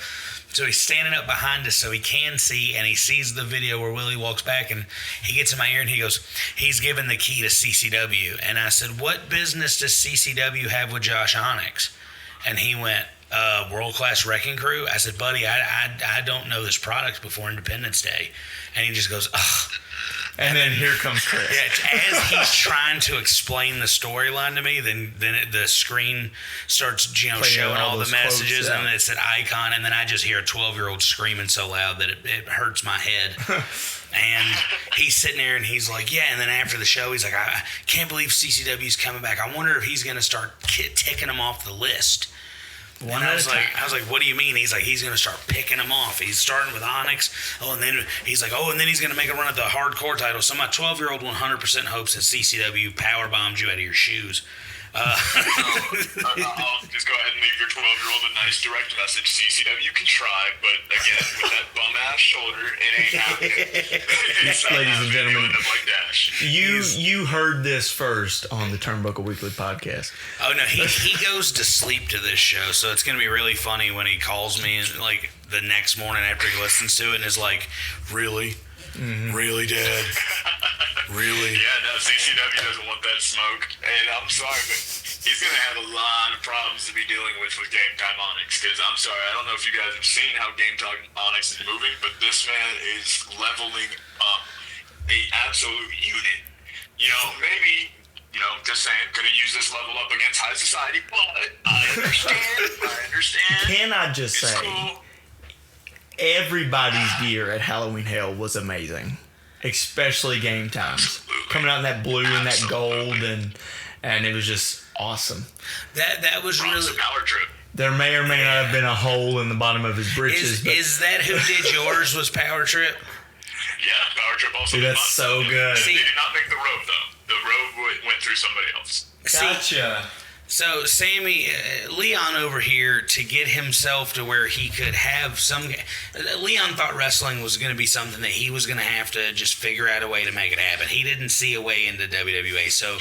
So he's standing up behind us so he can see, and he sees the video where Willie walks back, and he gets in my ear and he goes, he's given the key to CCW. And I said, what business does CCW have with Josh Onyx? And he went, World Class Wrecking Crew? I said, buddy, I don't know this product before Independence Day. And he just goes, ugh. And then here comes Chris. Yeah, as he's trying to explain the storyline to me, then the screen starts showing all the messages, quotes, and it's an icon, and then I just hear a 12-year-old screaming so loud that it hurts my head. And he's sitting there, and he's like, yeah. And then after the show, he's like, I can't believe CCW's coming back. I wonder if he's going to start ticking them off the list. And I was like, what do you mean? He's like, he's going to start picking them off. He's starting with Onyx. And then he's like, and then he's going to make a run at the hardcore title. So my 12-year-old 100% hopes that CCW power bombs you out of your shoes. I'll just go ahead and leave your 12-year-old a nice direct message. CCW can try, but again, with that bum-ass shoulder, it ain't happening. Ladies and gentlemen, like you heard this first on the Turnbuckle Weekly podcast. Oh, no, he goes to sleep to this show, so it's going to be really funny when he calls me and, like, the next morning after he listens to it and is like, really? Mm-hmm. Really, Dad? Really? Yeah, no, CCW doesn't want that smoke. And I'm sorry, but he's going to have a lot of problems to be dealing with Game Time Onyx. Because I'm sorry, I don't know if you guys have seen how Game Time Onyx is moving, but this man is leveling up a absolute unit. Maybe, just saying, could have used this level up against High Society, but I understand. Can I just it's say, cool. Everybody's gear at Halloween Hell was amazing, especially Game Times. Absolutely. Coming out in that blue and that gold, and it was just awesome. That was really. Power trip. There may or may not have been a hole in the bottom of his britches. Is that who did yours? Was Power Trip? Yeah, Power Trip also. Dude, that's so good. They did not make the road though. The road went through somebody else. Gotcha. So Sammy, Leon over here, to get himself to where he could have some. Leon thought wrestling was going to be something that he was going to have to just figure out a way to make it happen. He didn't see a way into WWA. So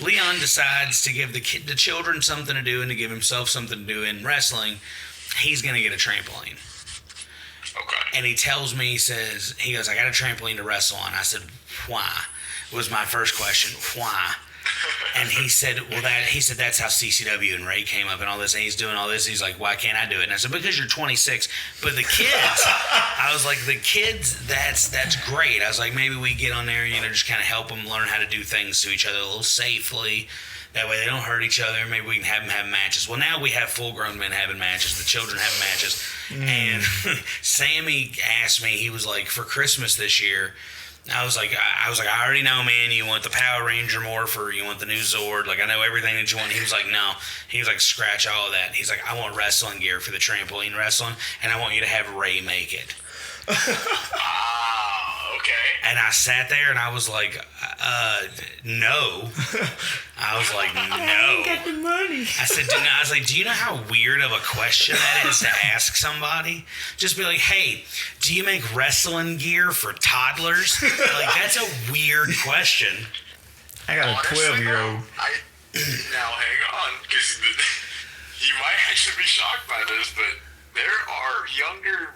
Leon decides to give the children something to do and to give himself something to do in wrestling. He's going to get a trampoline. Okay. And he tells me, he goes, I got a trampoline to wrestle on. I said, why? Was my first question. Why? And he said, that's how CCW and Ray came up and all this, and he's doing all this. He's like, why can't I do it? And I said, because you're 26. But the kids, I was like, that's great. I was like, maybe we get on there and, just kind of help them learn how to do things to each other a little safely. That way they don't hurt each other. Maybe we can have them have matches. Well, now we have full-grown men having matches. The children have matches. And Sammy asked me, he was like, for Christmas this year, I was like, I already know, man. You want the Power Ranger Morpher. You want the new Zord. Like, I know everything that you want. He was like, no. He was like, scratch all of that. He's like, I want wrestling gear for the trampoline wrestling, and I want you to have Ray make it. Okay. And I sat there and I was like, no. I was like, no. I ain't got the money. I was like, do you know how weird of a question that is to ask somebody? Just be like, hey, do you make wrestling gear for toddlers? Like, that's a weird question. I got a 12-year-old. Now, hang on, because you might actually be shocked by this, but there are younger,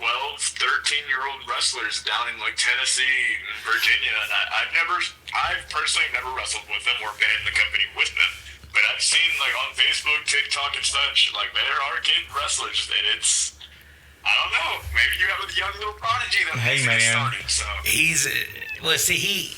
12, 13-year-old wrestlers down in like Tennessee and Virginia, and I've personally never wrestled with them or been in the company with them. But I've seen like on Facebook, TikTok, and such, like there are kid wrestlers, and it's, I don't know, maybe you have a young little prodigy that Hey, needs to get man. started. So He's let's see,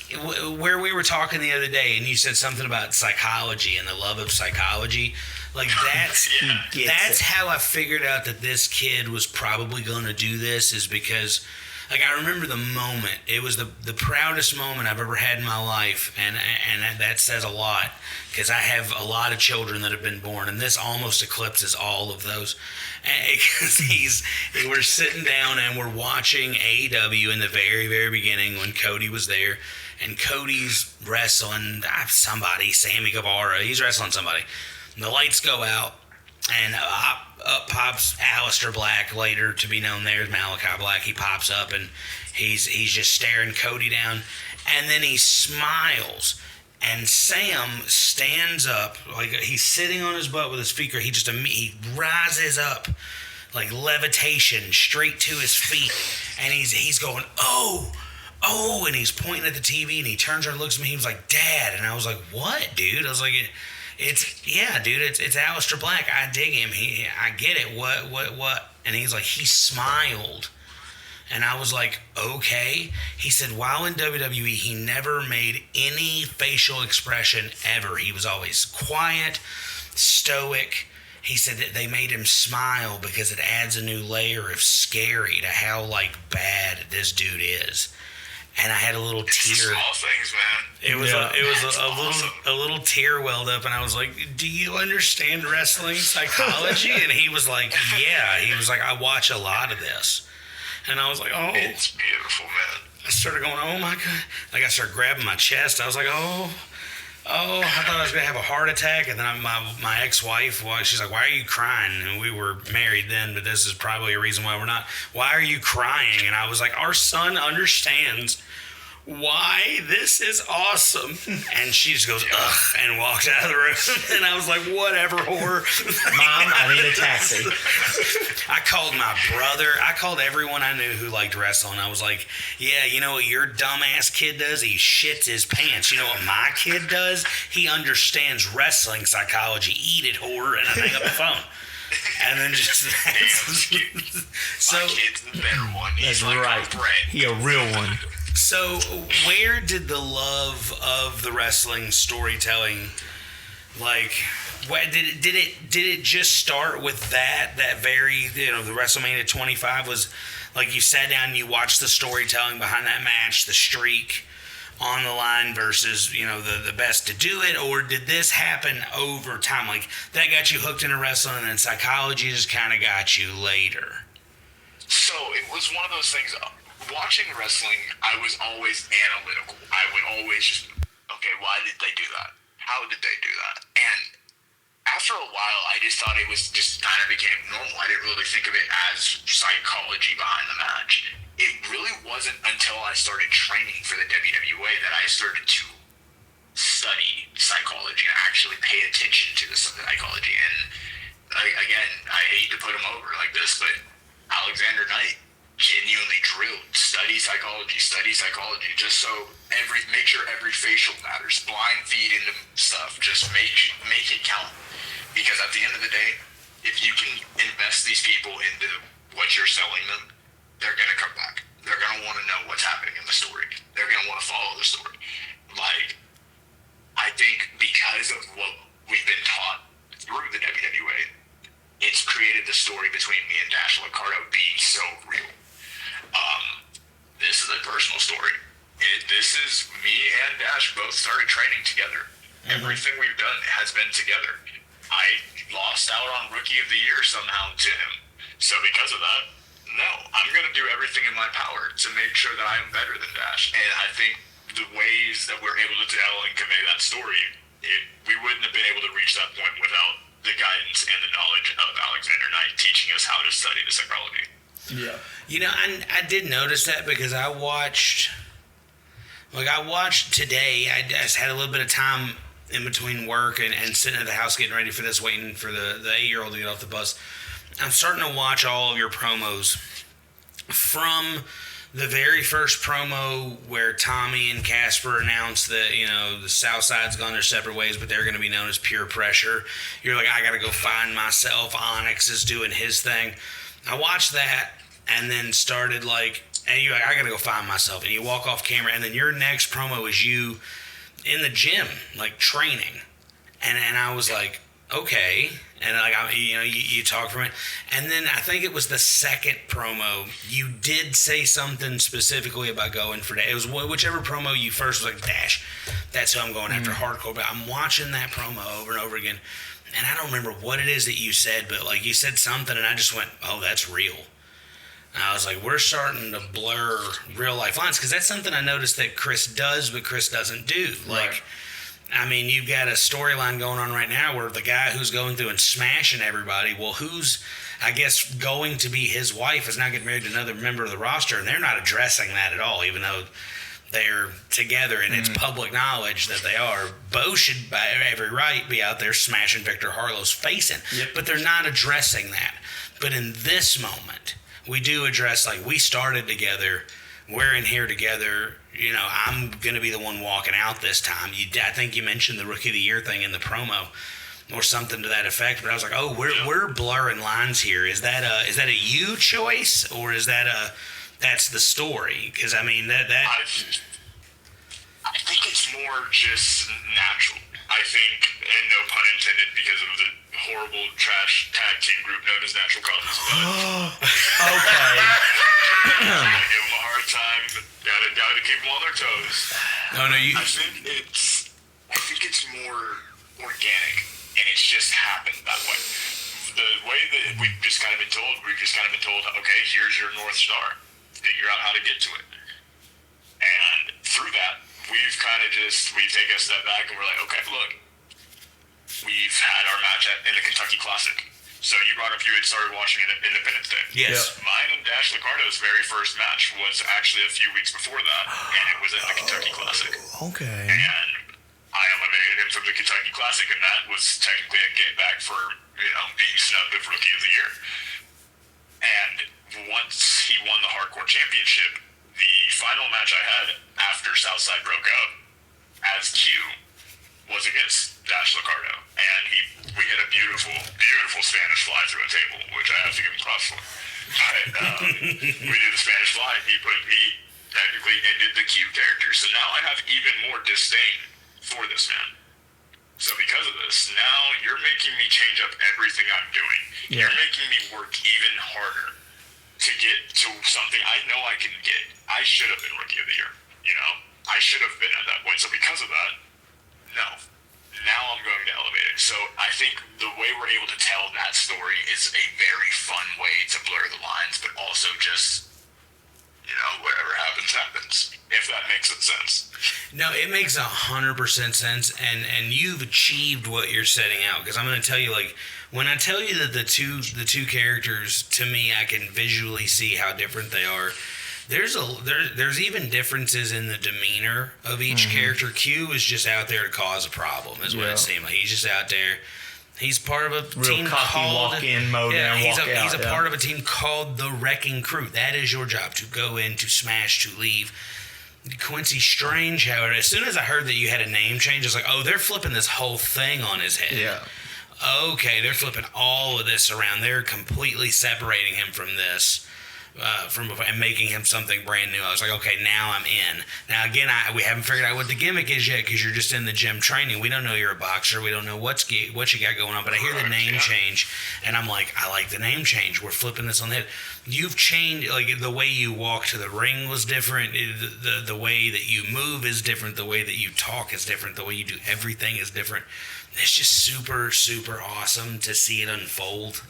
where we were talking the other day, and you said something about psychology and the love of psychology. Like that's Yeah. that's how I figured out that this kid was probably going to do this, is because like I remember the moment. It was the proudest moment I've ever had in my life, and that says a lot, because I have a lot of children that have been born, and this almost eclipses all of those. Because we're sitting down and we're watching AEW in the very, very beginning when Cody was there, and Cody's wrestling somebody, Sammy Guevara. He's wrestling somebody. And the lights go out, and up pops Aleister Black, later to be known there as Malachi Black. He pops up, and he's just staring Cody down, and then he smiles. And Sam stands up, like he's sitting on his butt with his feet. He rises up, like levitation, straight to his feet, and he's going, oh, and he's pointing at the TV, and he turns around and looks at me. He was like, Dad, and I was like, what, dude? I was like, it's Aleister Black. I dig him. I get it. What? And he's like, he smiled. And I was like, okay. He said, while in WWE, he never made any facial expression ever. He was always quiet, stoic. He said that they made him smile because it adds a new layer of scary to how, like, bad this dude is. And I had a little tear. small things, man. It was That's a awesome. little tear welled up, and I was like, "Do you understand wrestling psychology?" And he was like, "Yeah." He was like, "I watch a lot of this," and I was like, "Oh." It's beautiful, man. I started going, "Oh my god!" Like I started grabbing my chest. I was like, "Oh." I thought I was gonna have a heart attack, and then my ex-wife, she's like, "Why are you crying?" And we were married then, but this is probably a reason why we're not. Why are you crying? And I was like, "Our son understands why this is awesome." And she just goes, "Ugh," and walked out of the room. And I was like, "Whatever, whore." Mom, I need a taxi. I called my brother. I called everyone I knew who liked wrestling. I was like, "Yeah, you know what your dumbass kid does? He shits his pants. You know what my kid does? He understands wrestling psychology. Eat it, whore." And I hang up the phone. And then just so My kid's the better one. He's That's like right. a bred. He a real one. So, where did the love of the wrestling storytelling, like, what did it just start with that very, the WrestleMania 25 was, like, you sat down and you watched the storytelling behind that match, the streak on the line versus, the best to do it, or did this happen over time? Like, that got you hooked into wrestling, and then psychology just kind of got you later? So it was one of those things. Watching wrestling, I was always analytical. I would always just, okay, why did they do that? How did they do that? And after a while, I just thought it was just kind of became normal. I didn't really think of it as psychology behind the match. It really wasn't until I started training for the WWA that I started to study psychology and actually pay attention to the psychology. And again, I hate to put him over like this, but Alexander Knight genuinely drilled, study psychology, just so make sure every facial matters, blind feed into stuff, just make it count. Because at the end of the day, if you can invest these people into what you're selling them, they're gonna come back. They're gonna want to know what's happening in the story. They're gonna want to follow the story. Like, I think because of what we've been taught through the WWA, it's created the story between me and Dash Licardo being so real. This is a personal story. This is me and Dash both started training together. Everything we've done has been together. I lost out on Rookie of the Year somehow to him. So because of that, no, I'm going to do everything in my power to make sure that I am better than Dash. And I think the ways that we're able to tell and convey that story, we wouldn't have been able to reach that point without the guidance and the knowledge of Alexander Knight teaching us how to study the psychology. Yeah. I did notice that because I watched today. I just had a little bit of time in between work and sitting at the house getting ready for this, waiting for the 8-year-old to get off the bus. I'm starting to watch all of your promos, from the very first promo where Tommy and Casper announced that, the South Side's gone their separate ways, but they're going to be known as Pure Pressure. You're like, I got to go find myself. Onyx is doing his thing. I watched that and then started and you're like, I got to go find myself. And you walk off camera, and then your next promo is you in the gym, training. And I was like, okay. And you talk from it. And then I think it was the second promo, you did say something specifically about going for that. It was whichever promo you first was like, Dash, that's who I'm going after, hardcore. But I'm watching that promo over and over again. And I don't remember what it is that you said, but you said something, and I just went, oh, that's real. And I was like, we're starting to blur real life lines, because that's something I noticed that Chris does, but Chris doesn't do. Right. You've got a storyline going on right now where the guy who's going through and smashing everybody, well, who's, I guess, going to be his wife is now getting married to another member of the roster, and they're not addressing that at all, even though they're together and it's public knowledge that they are. Bo should, by every right, be out there smashing Victor Harlow's face in. Yep. But they're not addressing that. But in this moment, we do address, we started together, we're in here together. I'm going to be the one walking out this time. I think you mentioned the Rookie of the Year thing in the promo or something to that effect, but I was like, oh, we're blurring lines here. Is that a you choice, or is that's the story? Because, I think it's more just natural. I think, and no pun intended, because of the horrible trash tag team group known as Natural Causes. Okay. Gotta give them a hard time. Gotta keep them on their toes. No, you. I think it's more organic, and it's just happened that way. The way that we've just kind of been told, okay, here's your North Star. Figure out how to get to it. And through that, we take a step back and we're like, okay, look, we've had our match in the Kentucky Classic. So you brought up you had started watching Independence Day. Yes. Yep. Mine and Dash Licardo's very first match was actually a few weeks before that, and it was at the Kentucky Classic. Okay. And I eliminated him from the Kentucky Classic, and that was technically a get back for being snubbed of Rookie of the Year. And once he won the Hardcore Championship, the final match I had after Southside broke up as Q was against Dash Licardo, and we hit a beautiful, beautiful Spanish fly through a table, which I have to give him props for. But we did the Spanish fly, and he technically did the Q character. So now I have even more disdain for this man. So because of this, now you're making me change up everything I'm doing. Yeah. You're making me work even harder to get to something I know I can get. I should have been Rookie of the Year. I should have been at that point. So because of that, no. Now I'm going to elevate it. So I think the way we're able to tell that story is a very fun way to blur the lines, but also just, whatever happens, happens. If that makes sense. No, it makes 100% sense, and you've achieved what you're setting out. Because I'm going to tell you, when I tell you that the two characters, to me, I can visually see how different they are. There's even differences in the demeanor of each character. Q is just out there to cause a problem, is what it seemed like. He's just out there. He's part of a team called walk-in mode he's out. A part of a team called the Wrecking Crew. That is your job, to go in, to smash, to leave. Quincy Strange, however, as soon as I heard that you had a name change, I was like, oh, they're flipping this whole thing on his head. Yeah. Okay, they're flipping all of this around. They're completely separating him from this. From before, and making him something brand new. I was like, okay, now I'm in. Now again, we haven't figured out what the gimmick is yet, because you're just in the gym training. We don't know you're a boxer. We don't know what you got going on. But I hear the name change, and I'm like, I like the name change. We're flipping this on the head. You've changed, the way you walk to the ring was different. The way that you move is different. The way that you talk is different. The way you do everything is different. It's just super, super awesome to see it unfold.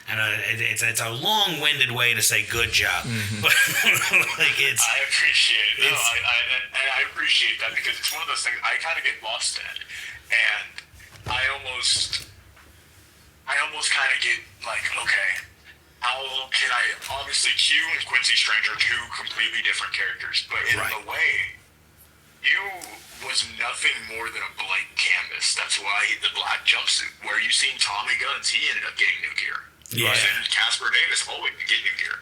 And it's a long-winded way to say good job, but I appreciate it. I appreciate that, because it's one of those things I kind of get lost in it, and I almost kind of get like, okay, how can I? Obviously, Q and Quincy Strange are two completely different characters, but in the way, Q was nothing more than a blank canvas. That's why the black jumpsuit. Where you seen Tommy Guns, he ended up getting new gear. Yeah. And Casper Davis always get new gear.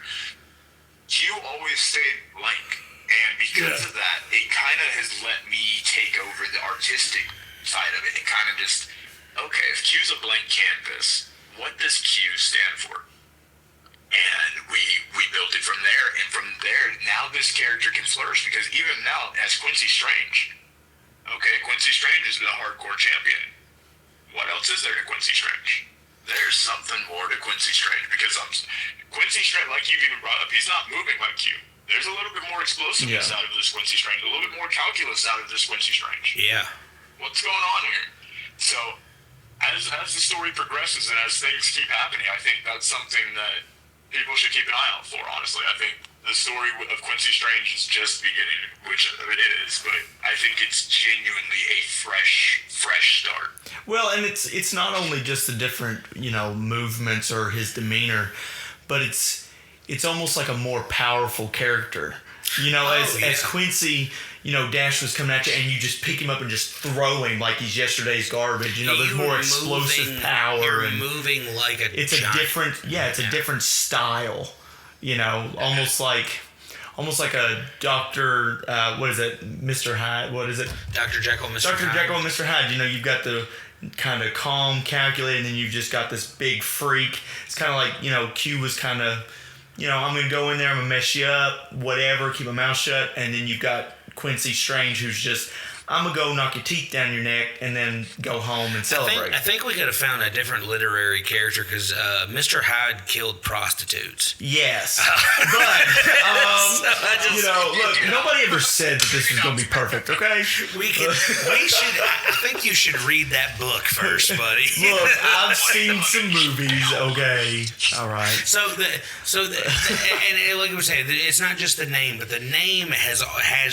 Q always stayed blank, and because of that, it kind of has let me take over the artistic side of it. It kind of just, okay, if Q's a blank canvas, what does Q stand for? And we built it from there, and from there, now this character can flourish, because even now, as Quincy Strange, okay, Quincy Strange is the hardcore champion. What else is there to Quincy Strange? There's something more to Quincy Strange, because Quincy Strange, like you even brought up, he's not moving like Q. There's a little bit more explosiveness out of this Quincy Strange, a little bit more calculus out of this Quincy Strange. Yeah. What's going on here? So, as the story progresses and as things keep happening, I think that's something that people should keep an eye out for, honestly. I think the story of Quincy Strange is just beginning, which it is, but I think it's genuinely a fresh start. Well, and it's not only just the different, movements or his demeanor, but it's almost like a more powerful character. As Quincy, Dash was coming at you, and you just pick him up and just throw him like he's yesterday's garbage. There's more explosive power. You're and moving like a it's giant. a different, a different style. Almost like a Dr. What is it? Mr. Hyde. What is it? Dr. Jekyll, Mr. Hyde. Dr. Jekyll and Mr. Hyde. You've got the kind of calm, calculated, and then you've just got this big freak. It's kind of like, Q was kind of, I'm going to go in there, I'm going to mess you up, whatever, keep my mouth shut. And then you've got Quincy Strange, who's just, I'm going to go knock your teeth down your neck and then go home and celebrate. I think we could have found a different literary character, because Mr. Hyde killed prostitutes. Yes. But, look, nobody ever said that this was going to be perfect, okay? I think you should read that book first, buddy. Look, I've seen some movies, okay? All right. And like I was saying, it's not just the name, but the name has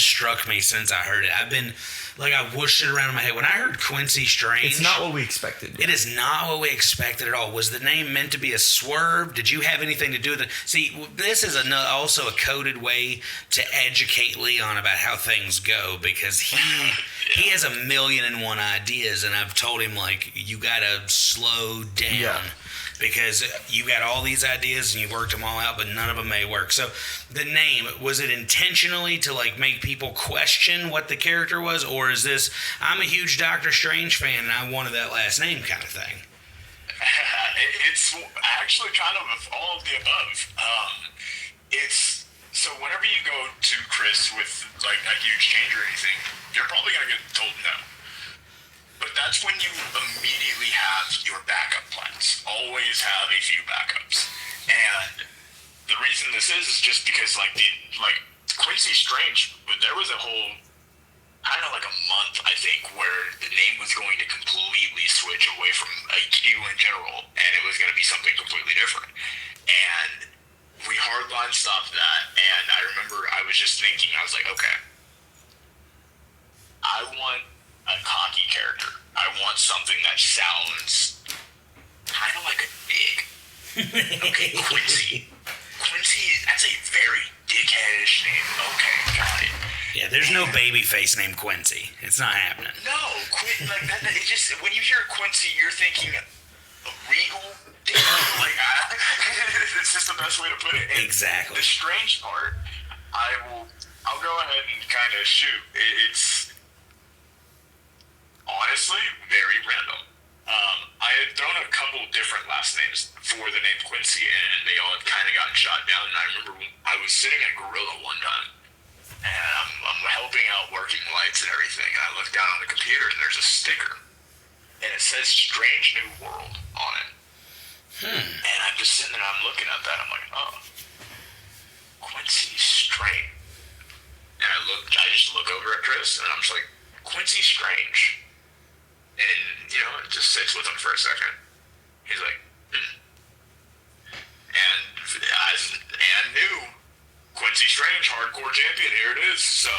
struck me since I heard it. I've been, I whooshed it around in my head. When I heard Quincy Strange... It's not what we expected. It is not what we expected at all. Was the name meant to be a swerve? Did you have anything to do with it? See, this is also a coded way to educate Leon about how things go, because he has 1,000,001 ideas, and I've told him, you gotta slow down. Yeah. Because you got all these ideas and you worked them all out, but none of them may work. So the name, was it intentionally to make people question what the character was, or is this, I'm a huge Doctor Strange fan and I wanted that last name kind of thing? It's actually kind of all of the above. So whenever you go to Chris with a huge change or anything, you're probably gonna get told no. But that's when you immediately have your backup plans. Always have a few backups. And the reason this is just because Quincy Strange, there was a whole kind of a month, I think, where the name was going to completely switch away from Q in general, and it was going to be something completely different. And we hardline stopped that, and I remember I was just thinking, I was like, okay, I want a cocky character. I want something that sounds kind of like a dig. Okay, Quincy. Quincy, that's a very dickheadish name. Okay, got it. Yeah, there's no baby face named Quincy. It's not happening. No, that. It just, when you hear Quincy, you're thinking a regal dick. It's just the best way to put it. And exactly. The strange part, I'll go ahead and kind of shoot. It's honestly very random. I had thrown a couple different last names for the name Quincy, and they all had kind of gotten shot down. And I remember I was sitting at Gorilla one time, and I'm helping out working lights and everything, and I look down on the computer, and there's a sticker, and it says Strange New World on it. And I'm just sitting there, I'm looking at that, I'm like, oh, Quincy Strange. And I just look over at Chris, and I'm just like, Quincy Strange. And, it just sits with him for a second. He's like, And new Quincy Strange, hardcore champion, here it is. So,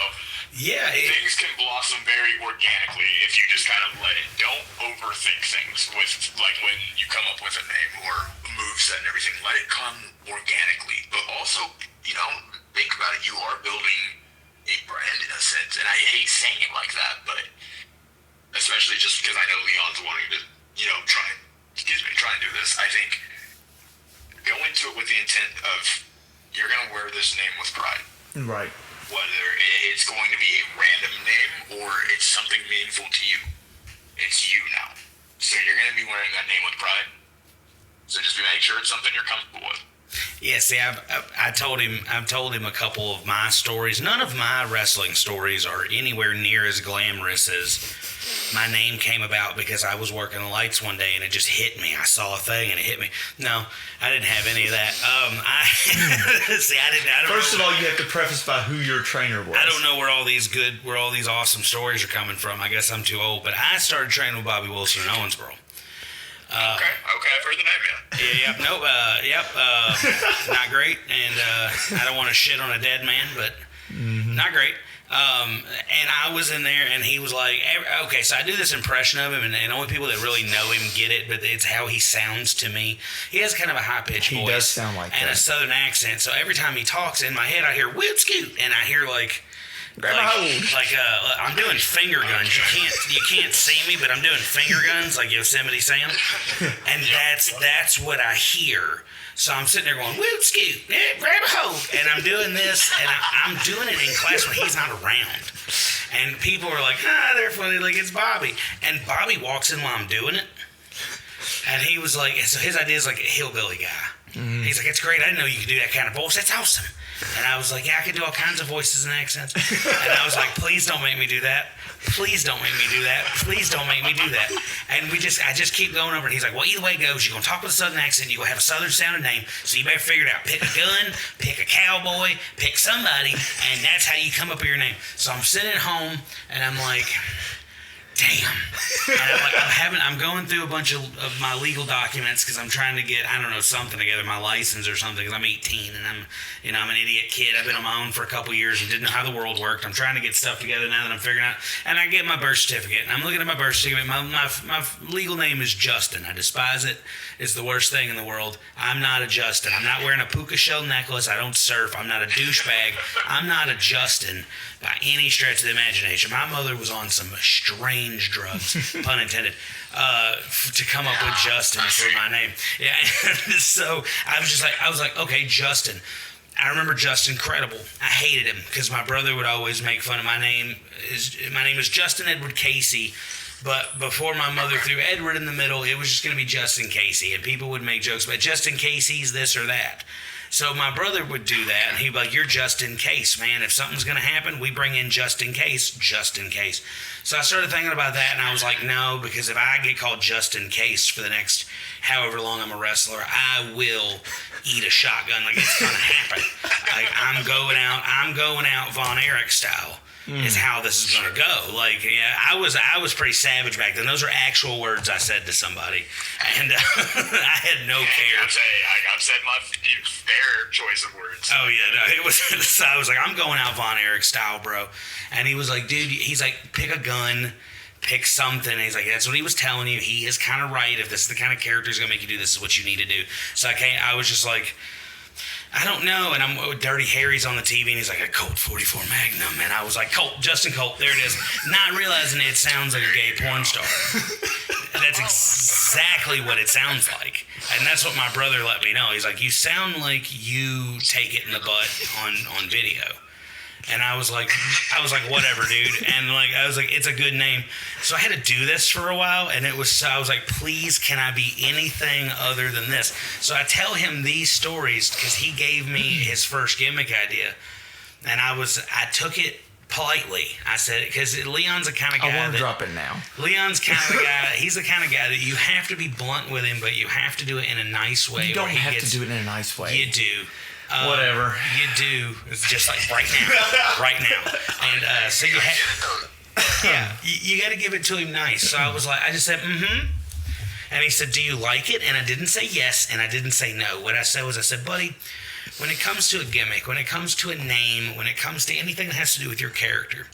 yeah, things can blossom very organically if you just kind of let it. Don't overthink things with, when you come up with a name or a moveset and everything. Let it come organically. But also, think about it. You are building a brand in a sense. And I hate saying it like that, but especially just because I know Leon's wanting to, try and do this. I think go into it with the intent of you're going to wear this name with pride. Right. Whether it's going to be a random name or it's something meaningful to you. It's you now. So you're going to be wearing that name with pride. So just make sure it's something you're comfortable with. Yeah, see, I've told him a couple of my stories. None of my wrestling stories are anywhere near as glamorous as my name came about because I was working the lights one day and it just hit me. I saw a thing and it hit me. No, I didn't have any of that. See, I don't First know. of all, you have to preface by who your trainer was. I don't know where all these awesome stories are coming from. I guess I'm too old, but I started training with Bobby Wilson in Owensboro. Okay, I've heard the name, Not great, and I don't want to shit on a dead man, but not great. And I was in there, and he was like, okay, so I do this impression of him, and only people that really know him get it, but it's how he sounds to me. He has kind of a high-pitched voice. He does sound like and that. a southern accent, so every time he talks, in my head, I hear, whip scoot, and I hear, I'm doing finger guns. You can't see me, but I'm doing finger guns like Yosemite Sam, and that's what I hear. So I'm sitting there going, whoop, scoot, yeah, grab a hold, and I'm doing this, and I'm doing it in class when he's not around, and people are like, they're funny, like it's Bobby, and Bobby walks in while I'm doing it, and he was like, so his idea is like a hillbilly guy. Mm-hmm. He's like, it's great, I didn't know you could do that kind of voice, that's awesome. And I was like, yeah, I can do all kinds of voices and accents. And I was like, please don't make me do that. Please don't make me do that. Please don't make me do that. And I just keep going over. And he's like, well, either way it goes, you're going to talk with a southern accent. You're going to have a southern sounding name. So you better figure it out. Pick a gun, pick a cowboy, pick somebody. And that's how you come up with your name. So I'm sitting at home and I'm like, damn. And I'm going through a bunch of my legal documents because I'm trying to get, I don't know, something together, my license or something, because I'm 18 and I'm an idiot kid. I've been on my own for a couple years and didn't know how the world worked. I'm trying to get stuff together now that I'm figuring out. And I get my birth certificate. And I'm looking at my birth certificate. My legal name is Justin. I despise it. It's the worst thing in the world. I'm not a Justin. I'm not wearing a puka shell necklace. I don't surf. I'm not a douchebag. I'm not a Justin by any stretch of the imagination. My mother was on some strange drugs, pun intended, to come up with Justin for my name. Yeah, so I was like, okay, Justin. I remember Justin Credible. I hated him because my brother would always make fun of my name. My name is Justin Edward Casey. But before my mother threw Edward in the middle, it was just going to be Justin Casey. And people would make jokes about Justin Casey's this or that. So my brother would do that, and he'd be like, you're just in case, man. If something's going to happen, we bring in just in case, just in case. So I started thinking about that, and I was like, no, because if I get called just in case for the next however long I'm a wrestler, I will eat a shotgun like it's going to happen. Like, I'm going out Von Erich style. Is how this is gonna go. Like, yeah, I was pretty savage back then. Those are actual words I said to somebody, and I had no care. I've said my fair choice of words. Oh yeah, no, it was. So I was like, I'm going out Von Erich style, bro. And he was like, dude, he's like, pick a gun, pick something. And he's like, that's what he was telling you. He is kind of right. If this is the kind of character he's gonna make you do, this is what you need to do. So I was just like, I don't know, and I'm Dirty Harry's on the TV, and he's like, a Colt 44 Magnum, and I was like, Justin Colt, there it is, not realizing it sounds like a gay porn star. That's exactly what it sounds like, and that's what my brother let me know. He's like, you sound like you take it in the butt on video. And I was like, whatever, dude. And I was like, it's a good name. So I had to do this for a while, and I was like, please, can I be anything other than this? So I tell him these stories because he gave me his first gimmick idea, and I took it politely. I said it because Leon's the kind of guy. I want to drop it now. Leon's kind of the guy. He's the kind of guy that you have to be blunt with him, but you have to do it in a nice way. You don't have to do it in a nice way. You do. Whatever. You do. It's just like right now. And so you you got to give it to him nice. So I just said, mm-hmm. And he said, do you like it? And I didn't say yes, and I didn't say no. What I said, buddy, when it comes to a gimmick, when it comes to a name, when it comes to anything that has to do with your character,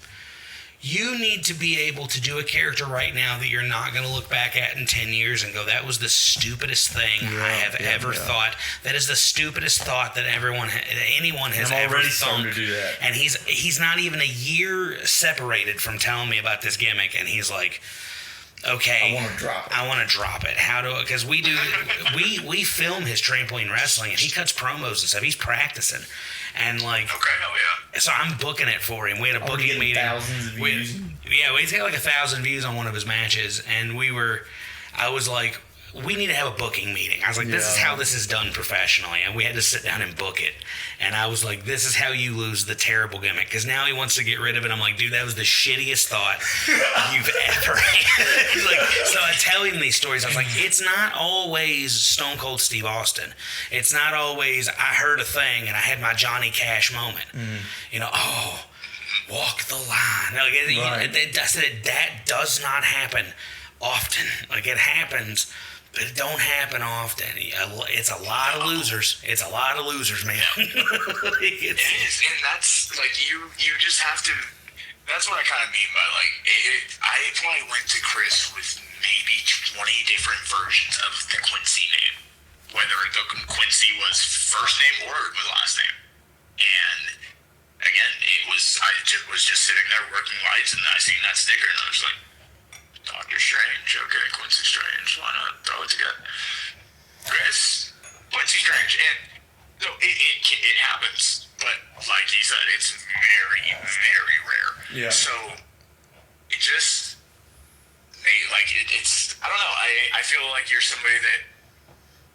you need to be able to do a character right now that you're not going to look back at in 10 years and go, that was the stupidest thing I have ever thought. That is the stupidest thought that anyone has ever already thought. starting to do that. And he's not even a year separated from telling me about this gimmick, and he's like, okay, I want to drop it. I want to drop it. How do? Because we we film his trampoline wrestling, and he cuts promos and stuff. He's practicing, and like, Okay, hell yeah. so I'm booking it for him. We had a Are we booking getting meeting. thousands of views? He's got like 1,000 views on one of his matches, and I was like, we need to have a booking meeting. I was like, this is Yeah. how this is done professionally, and we had to sit down and book it. And I was like, this is how you lose the terrible gimmick, because now he wants to get rid of it. I'm like, dude, that was the shittiest thought you've ever had. Like, so I tell him these stories. I was like, it's not always Stone Cold Steve Austin. It's not always I heard a thing and I had my Johnny Cash moment. You know, walk the line. Like, I said that does not happen often. Like, it happens, but it don't happen often. It's a lot of losers. It's a lot of losers, man. It is, and that's like you just have to. That's what I kind of mean by like I probably went to Chris with maybe 20 different versions of the Quincy name, whether the Quincy was first name or was last name, and again, I was just sitting there working lights, and I seen that sticker, and I was like, Doctor Strange, okay, Quincy Strange, why not throw it together? Chris, Quincy Strange, and so it happens, but like he said, it's very, very rare. Yeah. So it just, it's I don't know. I feel like you're somebody that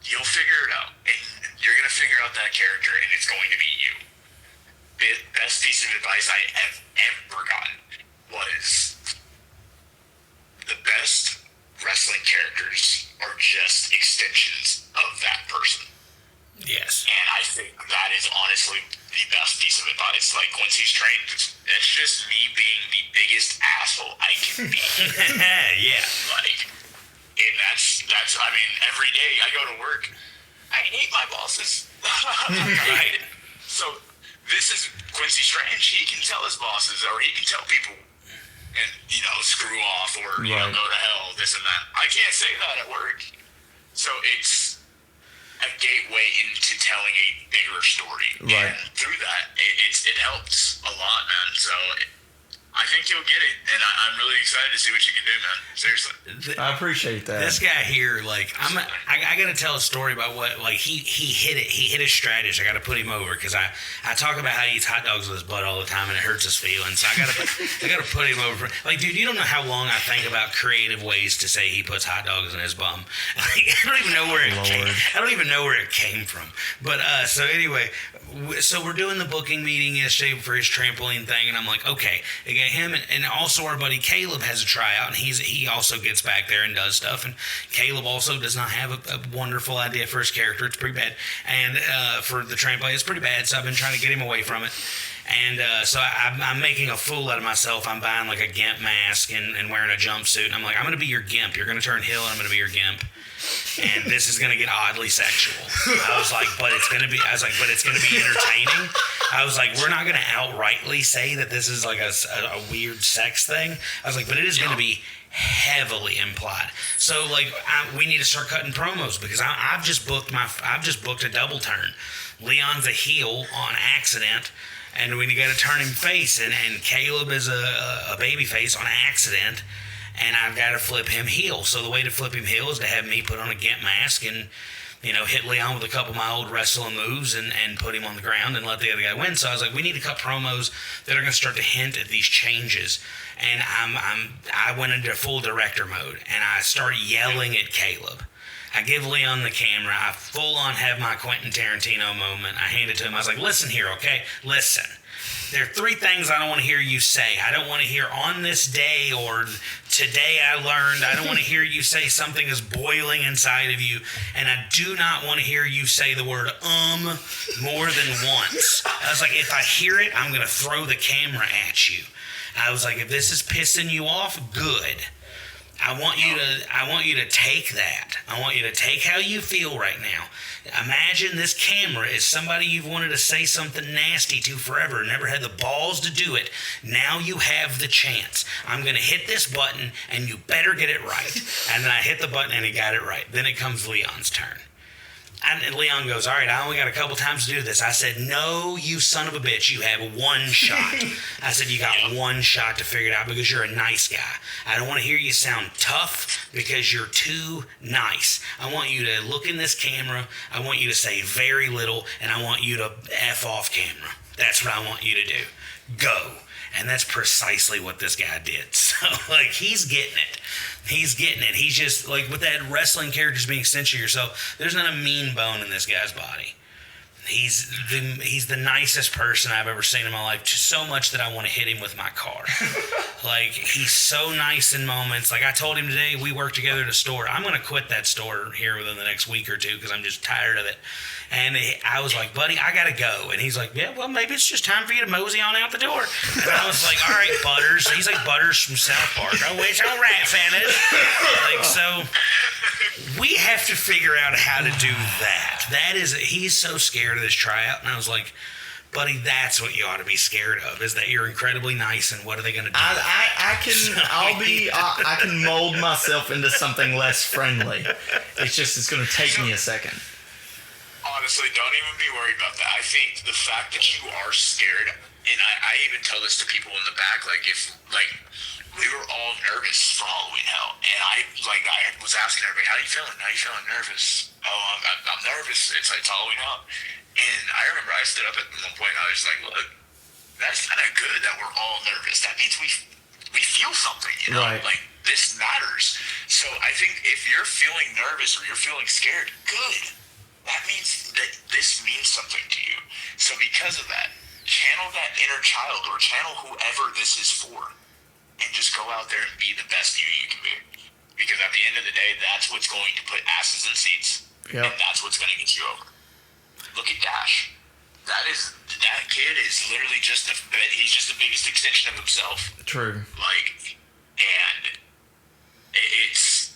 you'll figure it out, and you're gonna figure out that character, and it's going to be you. The best piece of advice I have ever gotten was the best wrestling characters are just extensions of that person. Yes. And I think that is honestly the best piece of advice. Like, Quincy Strange, it's just me being the biggest asshole I can be. Yeah. Like, and that's, I mean, every day I go to work, I hate my bosses. Right? So, this is Quincy Strange. He can tell his bosses, or he can tell people, and, you know, screw off, or, you know, Right. go to hell, this and that. I can't say that at work. So it's a gateway into telling a bigger story. Right. And through that, it helps a lot, man. So I think you'll get it. And I'm really excited to see what you can do, man. Seriously. I appreciate that. This guy here, like, I gotta tell a story about what, like, he hit it. He hit his strategy. I gotta put him over, because I talk about how he eats hot dogs with his butt all the time, and it hurts his feelings. So I gotta put him over. Like, dude, you don't know how long I think about creative ways to say he puts hot dogs in his bum. Like, I don't even know where it came. I don't even know where it came from. But so anyway, so we're doing the booking meeting yesterday for his trampoline thing, and I'm like, okay, again, him and also our buddy Caleb has a tryout, and he also gets back there and does stuff. And Caleb also does not have a wonderful idea for his character. It's pretty bad, and for the trampoline, it's pretty bad. So I've been trying to get him away from it. And so I'm making a fool out of myself. I'm buying like a GIMP mask and wearing a jumpsuit. And I'm like, I'm going to be your GIMP. You're going to turn heel, and I'm going to be your GIMP. And this is going to get oddly sexual. I was like, but it's going to be entertaining. I was like, we're not going to outrightly say that this is like a weird sex thing. I was like, but it is going to be heavily implied. So like, we need to start cutting promos, because I've just booked a double turn. Leon's a heel on accident, and we got to turn him face, and Caleb is a baby face on accident, and I've got to flip him heel. So the way to flip him heel is to have me put on a GIMP mask and, you know, hit Leon with a couple of my old wrestling moves and put him on the ground and let the other guy win. So I was like, we need to cut promos that are going to start to hint at these changes. And I went into full director mode, and I start yelling at Caleb. I give Leon the camera. I full on have my Quentin Tarantino moment. I hand it to him. I was like, listen here, okay? Listen. There are 3 things I don't want to hear you say. I don't want to hear on this day or today I learned. I don't want to hear you say something is boiling inside of you. And I do not want to hear you say the word more than once. I was like, if I hear it, I'm going to throw the camera at you. I was like, if this is pissing you off, good. I want you to take that. I want you to take how you feel right now. Imagine this camera is somebody you've wanted to say something nasty to forever and never had the balls to do it. Now you have the chance. I'm going to hit this button, and you better get it right. And then I hit the button, and he got it right. Then it comes Leon's turn. And Leon goes, all right, I only got a couple times to do this. I said, no, you son of a bitch. You have one shot. I said, you got one shot to figure it out because you're a nice guy. I don't want to hear you sound tough because you're too nice. I want you to look in this camera. I want you to say very little, and I want you to F off camera. That's what I want you to do. Go. And that's precisely what this guy did. So, like, he's getting it. He's getting it. He's just, like, with that wrestling characters being extension of yourself, there's not a mean bone in this guy's body. He's the nicest person I've ever seen in my life, just so much that I want to hit him with my car. Like, he's so nice in moments. Like, I told him today, we work together at a store. I'm going to quit that store here within the next week or two because I'm just tired of it. And I was like, buddy, I got to go. And he's like, yeah, well, maybe it's just time for you to mosey on out the door. And I was like, all right, Butters. He's like Butters from South Park. I wish all right, fellas. Like, so we have to figure out how to do that. He's so scared of this tryout. And I was like, buddy, that's what you ought to be scared of, is that you're incredibly nice, and what are they going to do? I can mold myself into something less friendly. It's going to take me a second. Honestly, don't even be worried about that. I think the fact that you are scared, and I even tell this to people in the back, we were all nervous for Halloween Hell, and I was asking everybody, how you feeling? How you feeling? Nervous? Oh, I'm nervous. It's Halloween Hell. And I remember I stood up at one point, and I was like, look, that's kind of good that we're all nervous. That means we feel something, you know? Right. Like, this matters. So I think if you're feeling nervous or you're feeling scared, good. That means that this means something to you. So because of that, channel that inner child or channel whoever this is for and just go out there and be the best you can be. Because at the end of the day, that's what's going to put asses in seats. Yep. And that's what's going to get you over. Look at Dash. That kid is literally he's just the biggest extension of himself. True. And it's,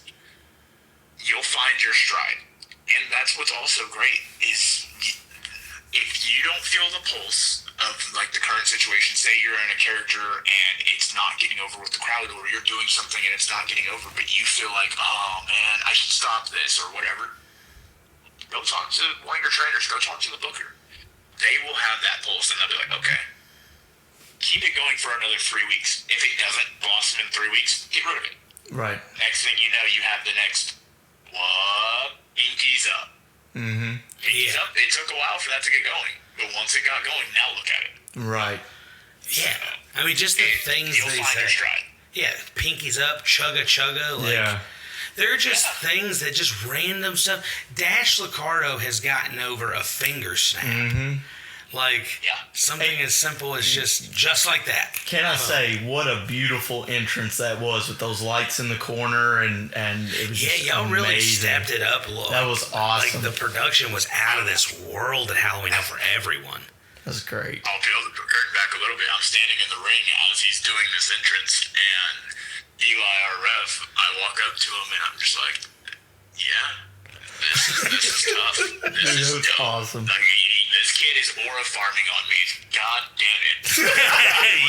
you'll find your stride. And that's what's also great is if you don't feel the pulse of the current situation, say you're in a character and it's not getting over with the crowd, or you're doing something and it's not getting over, but you feel like, oh man, I should stop this or whatever, go talk to one of your trainers, go talk to the booker. They will have that pulse and they'll be like, okay, keep it going for another 3 weeks. If it doesn't blossom in 3 weeks, get rid of it. Right. Next thing you know, you have the next, what? Inky's up. Mm-hmm. Inky's up. It took a while for that to get going. But once it got going, now look at it. Right. Yeah. I mean, just the things you'll they find say. your stride. Yeah, pinkies up, chugga chugga. Yeah. There are just things that just random stuff. Dash Licardo has gotten over a finger snap. Mm-hmm. Something as simple as just like that. Can I say what a beautiful entrance that was with those lights in the corner and it was just y'all really amazing. stepped it up a little. That was awesome. The production was out of this world at Halloween Hell for everyone. That was great. I'll peel the curtain back a little bit. I'm standing in the ring as he's doing this entrance, and Eli, our ref, I walk up to him and I'm just like, yeah, this is tough. This is dope. Awesome. This kid is aura farming on me. God damn it.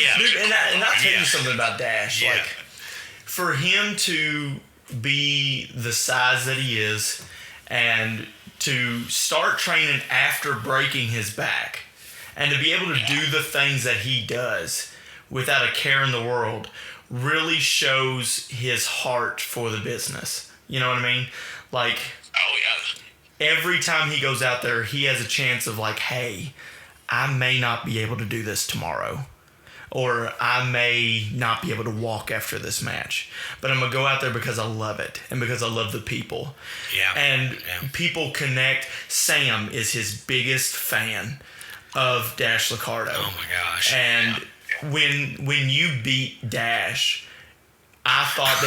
Yeah. Dude, and I'll tell you something about Dash. Yeah. For him to be the size that he is and to start training after breaking his back and to be able to do the things that he does without a care in the world really shows his heart for the business. You know what I mean? Oh, yeah. Every time he goes out there, he has a chance of hey, I may not be able to do this tomorrow. Or I may not be able to walk after this match. But I'm going to go out there because I love it. And because I love the people. Yeah. And people connect. Sam is his biggest fan of Dash Licardo. Oh my gosh. And when you beat Dash, I thought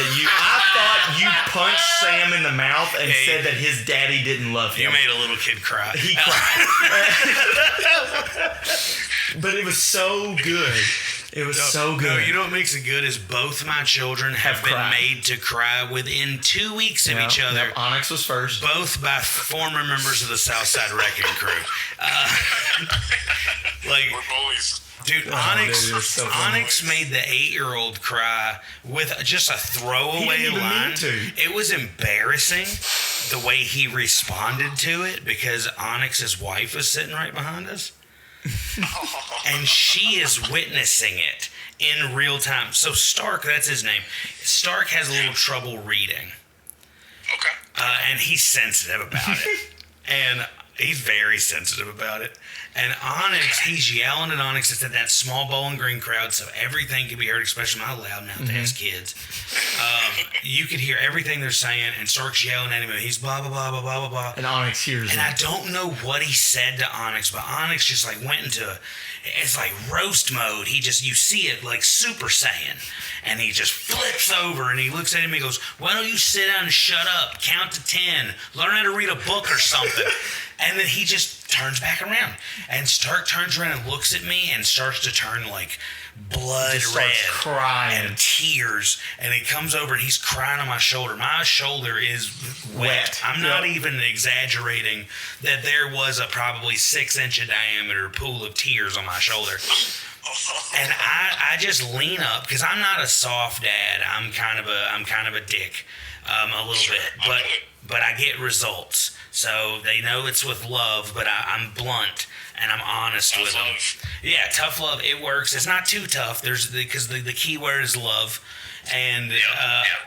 you punched Sam in the mouth and said that his daddy didn't love him. You made a little kid cry. He cried. But it was so good. It was so good. No, you know what makes it good is both my children have been made to cry within 2 weeks of each other. Yep. Onyx was first. Both by former members of the Southside Wrecking Crew. We're bullies. Dude, Onyx made the 8-year-old cry with just a throwaway line. It was embarrassing, the way he responded to it, because Onyx's wife is sitting right behind us. And she is witnessing it in real time. So Stark, that's his name. Stark has a little trouble reading. Okay. And he's sensitive about it. And he's very sensitive about it. And Onyx, he's yelling at Onyx. It's at that small Bowling Green crowd, so everything can be heard, especially my loud mouth ass kids. You can hear everything they're saying, and Stark's yelling at him, and he's blah, blah, blah, blah, blah, blah, blah. And Onyx hears And him. I don't know what he said to Onyx, but Onyx just like went into, it's like roast mode. He just, you see it like Super Saiyan. And he just flips over and he looks at him and he goes, why don't you sit down and shut up, count to 10, learn how to read a book or something. And then he just turns back around. And Stark turns around and looks at me and starts to turn like blood Just red. starts crying. And tears. And he comes over and he's crying on my shoulder. My shoulder is wet. I'm not even exaggerating that there was a probably 6-inch diameter pool of tears on my shoulder. And I just lean up because I'm not a soft dad. I'm kind of a dick, a little bit. But I get results, so they know it's with love. But I'm blunt and I'm honest with them. Yeah, tough love. It works. It's not too tough. Because the key word is love. And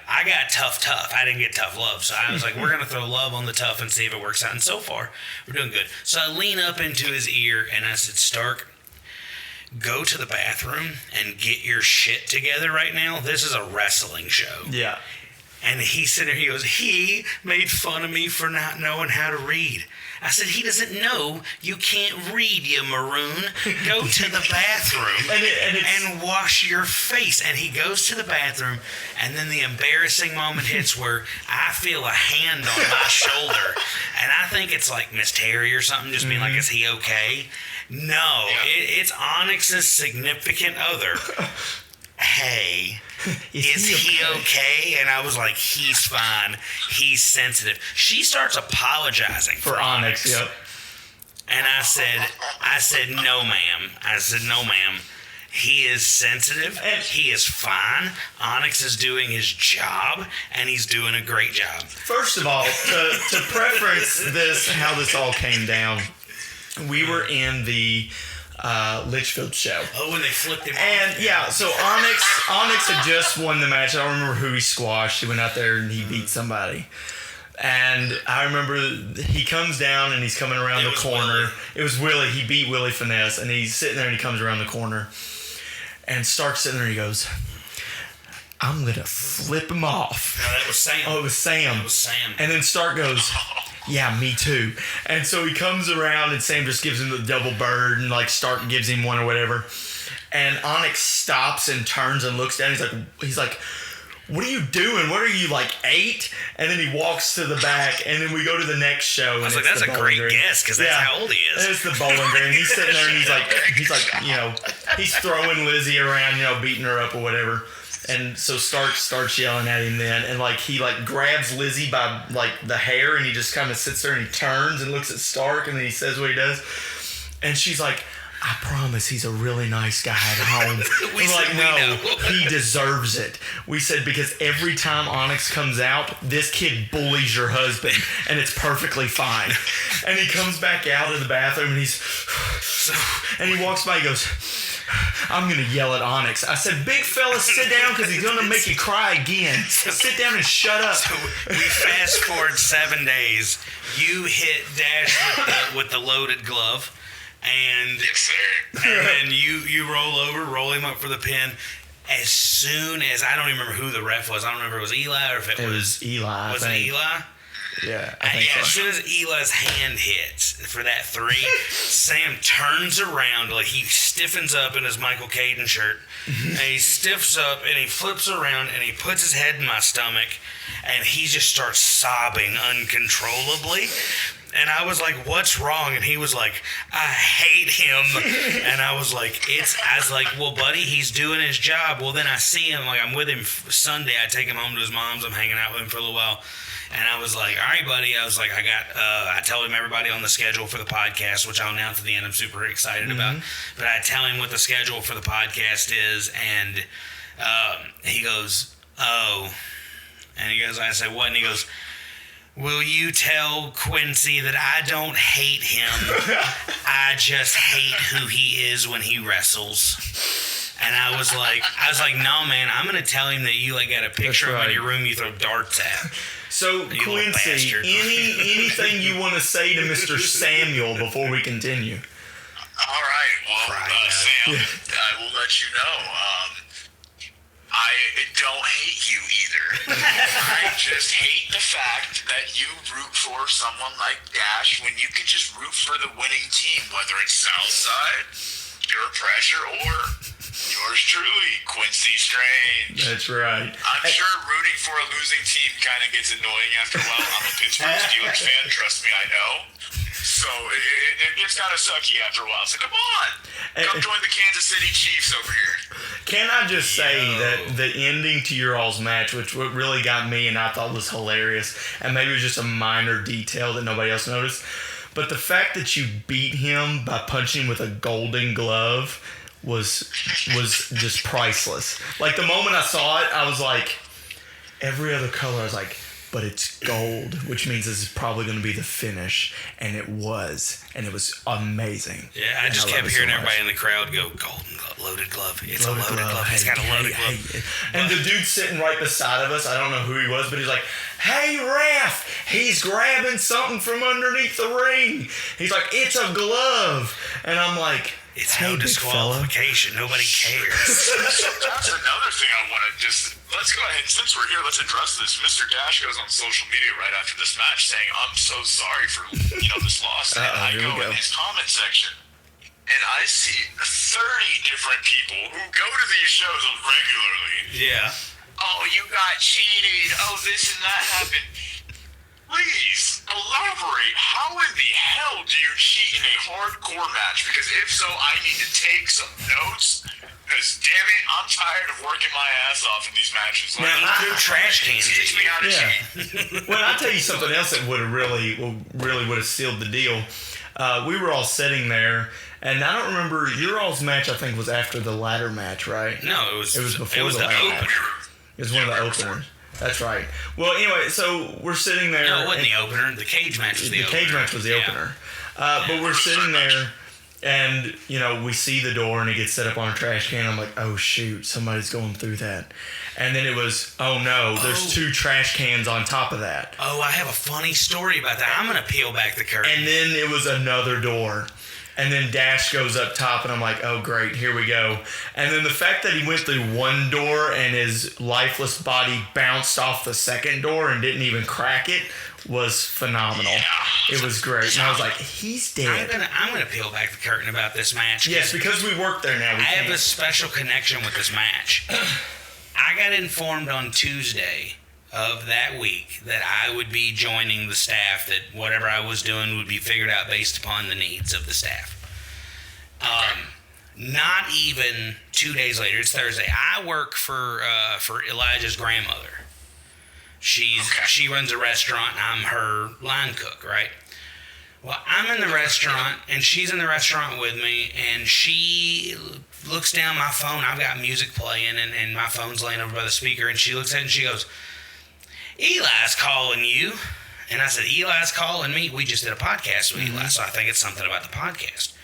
I got tough. I didn't get tough love. So I was like, we're going to throw love on the tough and see if it works out. And so far, we're doing good. So I lean up into his ear and I said, Stark, go to the bathroom and get your shit together right now. This is a wrestling show. Yeah. And he's sitting there, he goes, he made fun of me for not knowing how to read. I said, he doesn't know you can't read, you maroon. Go to the bathroom and wash your face. And he goes to the bathroom, and then the embarrassing moment hits where I feel a hand on my shoulder. And I think it's like Miss Terry or something, just being like, is he okay? No, it's Onyx's significant other. Hey, is he okay? And I was like, he's fine. He's sensitive. She starts apologizing for Onyx. Yep. And I said, no, ma'am. I said, no, ma'am. He is sensitive. He is fine. Onyx is doing his job, and he's doing a great job. First of all, to preference this, how this all came down, we were in the Litchfield show. Oh, when they flipped him And off. yeah, so Onyx had just won the match. I don't remember who he squashed. He went out there and he beat somebody. And I remember he comes down and he's coming around the corner. Willie. It was Willie. He beat Willie Finesse, and he's sitting there and he comes around the corner. And Stark's sitting there and he goes, I'm going to flip him off. No, that was Sam. Oh, it was Sam. That was Sam. And then Stark goes, yeah, me too. And so he comes around and Sam just gives him the double bird and like Stark gives him one or whatever. And Onyx stops and turns and looks down. He's like, what are you doing? What are you, like 8? And then he walks to the back, and then we go to the next show. I was like, that's a great guess, because that's how old he is. And it's the Bowling Green. He's sitting there, and he's like, he's throwing Lizzie around, beating her up or whatever. And so Stark starts yelling at him then, and like he like grabs Lizzie by like the hair, and he just kind of sits there and he turns and looks at Stark, and then he says what he does. And she's like, I promise he's a really nice guy at home. We said, no, he deserves it. We said, because every time Onyx comes out, this kid bullies your husband, and it's perfectly fine. And he comes back out of the bathroom, and he walks by, he goes, I'm going to yell at Onyx. I said, big fella, sit down, because he's going to make you cry again. Sit down and shut up. So we fast forward 7 days. You hit Dash with the loaded glove. And, Yes, sir. and then you roll over, roll him up for the pin. As soon as, I don't even remember who the ref was. I don't remember if it was Eli or if it was Eli. Was it Eli? Yeah, I think As so. soon as Eli's hand hits for that 3, Sam turns around, like he stiffens up in his Michael Caden shirt, and he stiffs up and he flips around and he puts his head in my stomach, and he just starts sobbing uncontrollably. And I was like, what's wrong? And he was like, I hate him. And I was like, well, buddy, he's doing his job. Well, then I see him, like I'm with him Sunday. I take him home to his mom's. I'm hanging out with him for a little while. And I was like, all right, buddy. I was like, I tell him everybody on the schedule for the podcast, which I'll announce at the end. I'm super excited about. But I tell him what the schedule for the podcast is. And he goes, oh. And he goes, I say, what? And he goes, will you tell Quincy that I don't hate him? I just hate who he is when he wrestles. And I was like, no, man, I'm going to tell him that you like got a picture of him in your room you throw darts at. So, You Quincy, little bastard. anything you want to say to Mr. Samuel before we continue? All right. Well, Sam, I will let you know. I don't hate you either. I just hate the fact that you root for someone like Dash when you can just root for the winning team, whether it's Southside, Your Pressure, or yours truly, Quincy Strange. That's right. I'm sure rooting for a losing team kind of gets annoying after a while. I'm a Pittsburgh Steelers fan, trust me, I know. So it gets kind of sucky after a while. So come on, come join the Kansas City Chiefs over here. Can I just say that the ending to your all's match, which what really got me and I thought was hilarious, and maybe it was just a minor detail that nobody else noticed, but the fact that you beat him by punching him with a golden glove was just priceless. Like the moment I saw it, I was like, every other color, I was like, but it's gold, which means this is probably going to be the finish, and it was amazing. Yeah, I just kept hearing everybody in the crowd go, golden glove, loaded glove. It's loaded a loaded glove. He's got a loaded glove. And the dude sitting right beside of us, I don't know who he was, but he's like, hey, ref, he's grabbing something from underneath the ring. He's like, it's a glove. And I'm like, it's hey, no disqualification. Nobody cares. That's another thing I want to let's go ahead. Since we're here, let's address this. Mr. Dash goes on social media right after this match saying, I'm so sorry for, this loss. And I go in his comment section, and I see 30 different people who go to these shows regularly. Yeah. Oh, you got cheated. Oh, this and that happened. Please elaborate. How in the hell do you cheat in a hardcore match? Because if so, I need to take some notes. Because damn it, I'm tired of working my ass off in these matches. Like, Now, I threw trash cans teach at me how to you. cheat. Well, I'll tell you something else that would have really would have sealed the deal. We were all sitting there, and I don't remember your all's match. I think was after the ladder match, right? No, it was before the ladder opener. match. It was one of the openers. That's right. Well, anyway, so we're sitting there. No, it wasn't the opener. The cage match was the opener. The cage match was the opener. But we're sitting there, and we see the door, and it gets set up on a trash can. I'm like, oh shoot, somebody's going through that. And then it was, oh no, there's 2 trash cans on top of that. Oh, I have a funny story about that. I'm gonna peel back the curtain. And then it was another door. And then Dash goes up top, and I'm like, oh, great, here we go. And then the fact that he went through one door and his lifeless body bounced off the second door and didn't even crack it was phenomenal. Yeah. It was great. And I was like, he's dead. I'm gonna peel back the curtain about this match. Yes, because we work there now. I have a special connection with this match. I got informed on Tuesday of that week that I would be joining the staff, that whatever I was doing would be figured out based upon the needs of the staff. Not even 2 days later, it's Thursday, I work for Elijah's grandmother. She runs a restaurant, and I'm her line cook, right? Well, I'm in the restaurant, and she's in the restaurant with me, and she looks down my phone. I've got music playing, and my phone's laying over by the speaker, and she looks at it, and she goes, Eli's calling you. And I said, Eli's calling me? We just did a podcast with Eli, so I think it's something about the podcast.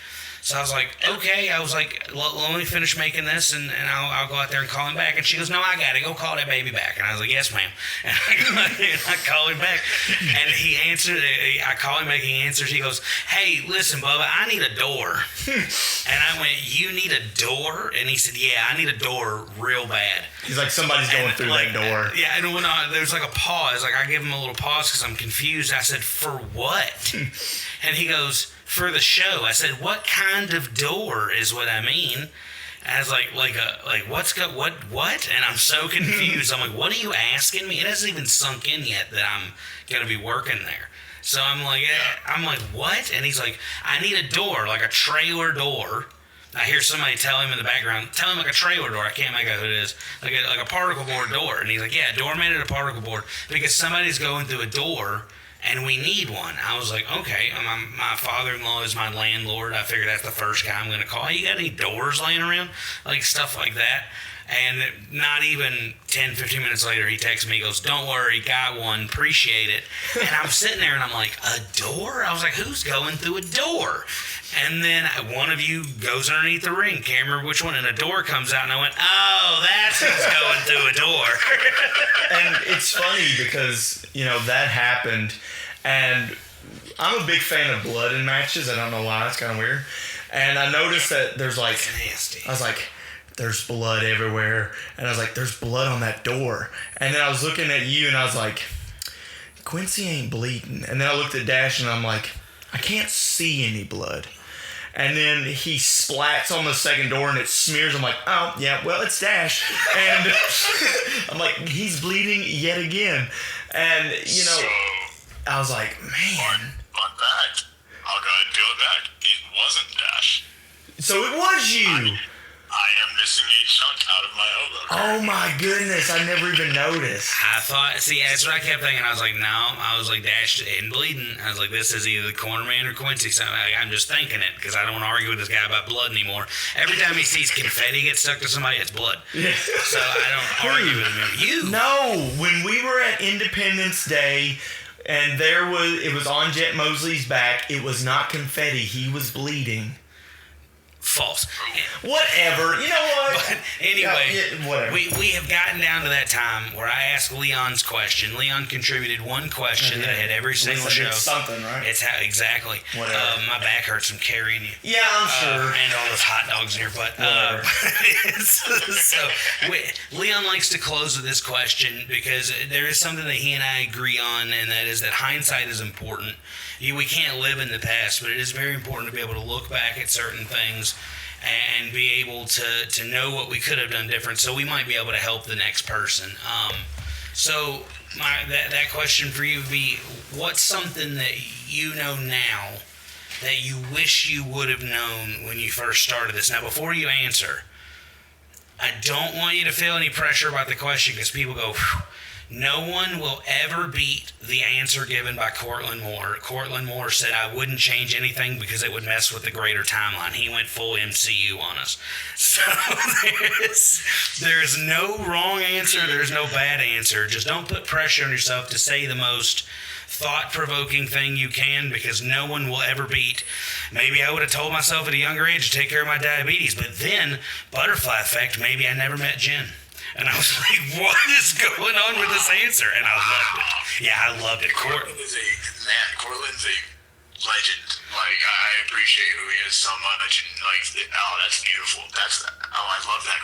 So I was like, okay. I was like, let me finish making this, and I'll go out there and call him back. And she goes, no, I got it. Go call that baby back. And I was like, yes, ma'am. And I call him back, and he answered. I call him back. He answers. He goes, hey, listen, Bubba, I need a door. And I went, you need a door? And he said, yeah, I need a door real bad. He's like, somebody's going through that door. Yeah, and when there's like a pause, like I give him a little pause because I'm confused. I said, for what? And he goes, for the show. I said, what kind of door is what I mean? And I was like what? And I'm so confused. I'm like, what are you asking me? It hasn't even sunk in yet that I'm gonna be working there. So I'm like, what? And he's like, I need a door, like a trailer door. I hear somebody tell him in the background, tell him like a trailer door. I can't make out who it is. Like a particle board door. And he's like, yeah, a door made out of particle board because somebody's going through a door and we need one. I was like, okay. My father-in-law is my landlord. I figured that's the first guy I'm going to call. You got any doors laying around? Like stuff like that. And not even 10, 15 minutes later, he texts me, he goes, "Don't worry, got one, appreciate it." And I'm sitting there and I'm like, "A door?" I was like, "Who's going through a door?" And then one of you goes underneath the ring, can't remember which one, and a door comes out, and I went, "Oh, that's who's going through a door." And it's funny because, that happened, and I'm a big fan of blood in matches. I don't know why, it's kind of weird. And I noticed that there's like, Nasty. I was like, there's blood everywhere. And I was like, there's blood on that door. And then I was looking at you and I was like, Quincy ain't bleeding. And then I looked at Dash and I'm like, I can't see any blood. And then he splats on the second door and it smears. I'm like, oh, yeah, well, it's Dash. And I'm like, he's bleeding yet again. And, So, I was like, man. on that, I'll go ahead and peel it back. It wasn't Dash. So it was you. I am missing a chunk out of my elbow. Oh my goodness, I never even noticed. I thought, see, that's what I kept thinking. I was like, no. I was like, Dash and bleeding. I was like, this is either the corner man or Quincy. So I'm just thinking it because I don't want to argue with this guy about blood anymore. Every time he sees confetti get stuck to somebody, it's blood. Yeah. So I don't argue with him. You? No, when we were at Independence Day and it was on Jet Mosley's back, it was not confetti. He was bleeding. False. Whatever. You know what? But anyway, whatever. we have gotten down to that time where I asked Leon's question. Leon contributed one question that I had every single show. It's something, right? It's how exactly. Whatever. My back hurts from carrying you. Yeah, I'm sure. And all those hot dogs in your butt. Leon likes to close with this question because there is something that he and I agree on, and that is that hindsight is important. We can't live in the past, but it is very important to be able to look back at certain things and be able to know what we could have done different, so we might be able to help the next person. So that question for you would be, what's something that you know now that you wish you would have known when you first started this? Now, before you answer, I don't want you to feel any pressure about the question because people go, "Phew." No one will ever beat the answer given by Cortland Moore. Cortland Moore said, "I wouldn't change anything because it would mess with the greater timeline." He went full MCU on us. So there's no wrong answer. There's no bad answer. Just don't put pressure on yourself to say the most thought-provoking thing you can because no one will ever beat. Maybe I would have told myself at a younger age to take care of my diabetes, but then, butterfly effect, maybe I never met Jen. And I was like, what is going on with this answer? And I loved it. Yeah, I loved it. Cortland's a legend. Like, I appreciate who he is so much. And, that's beautiful. I love that.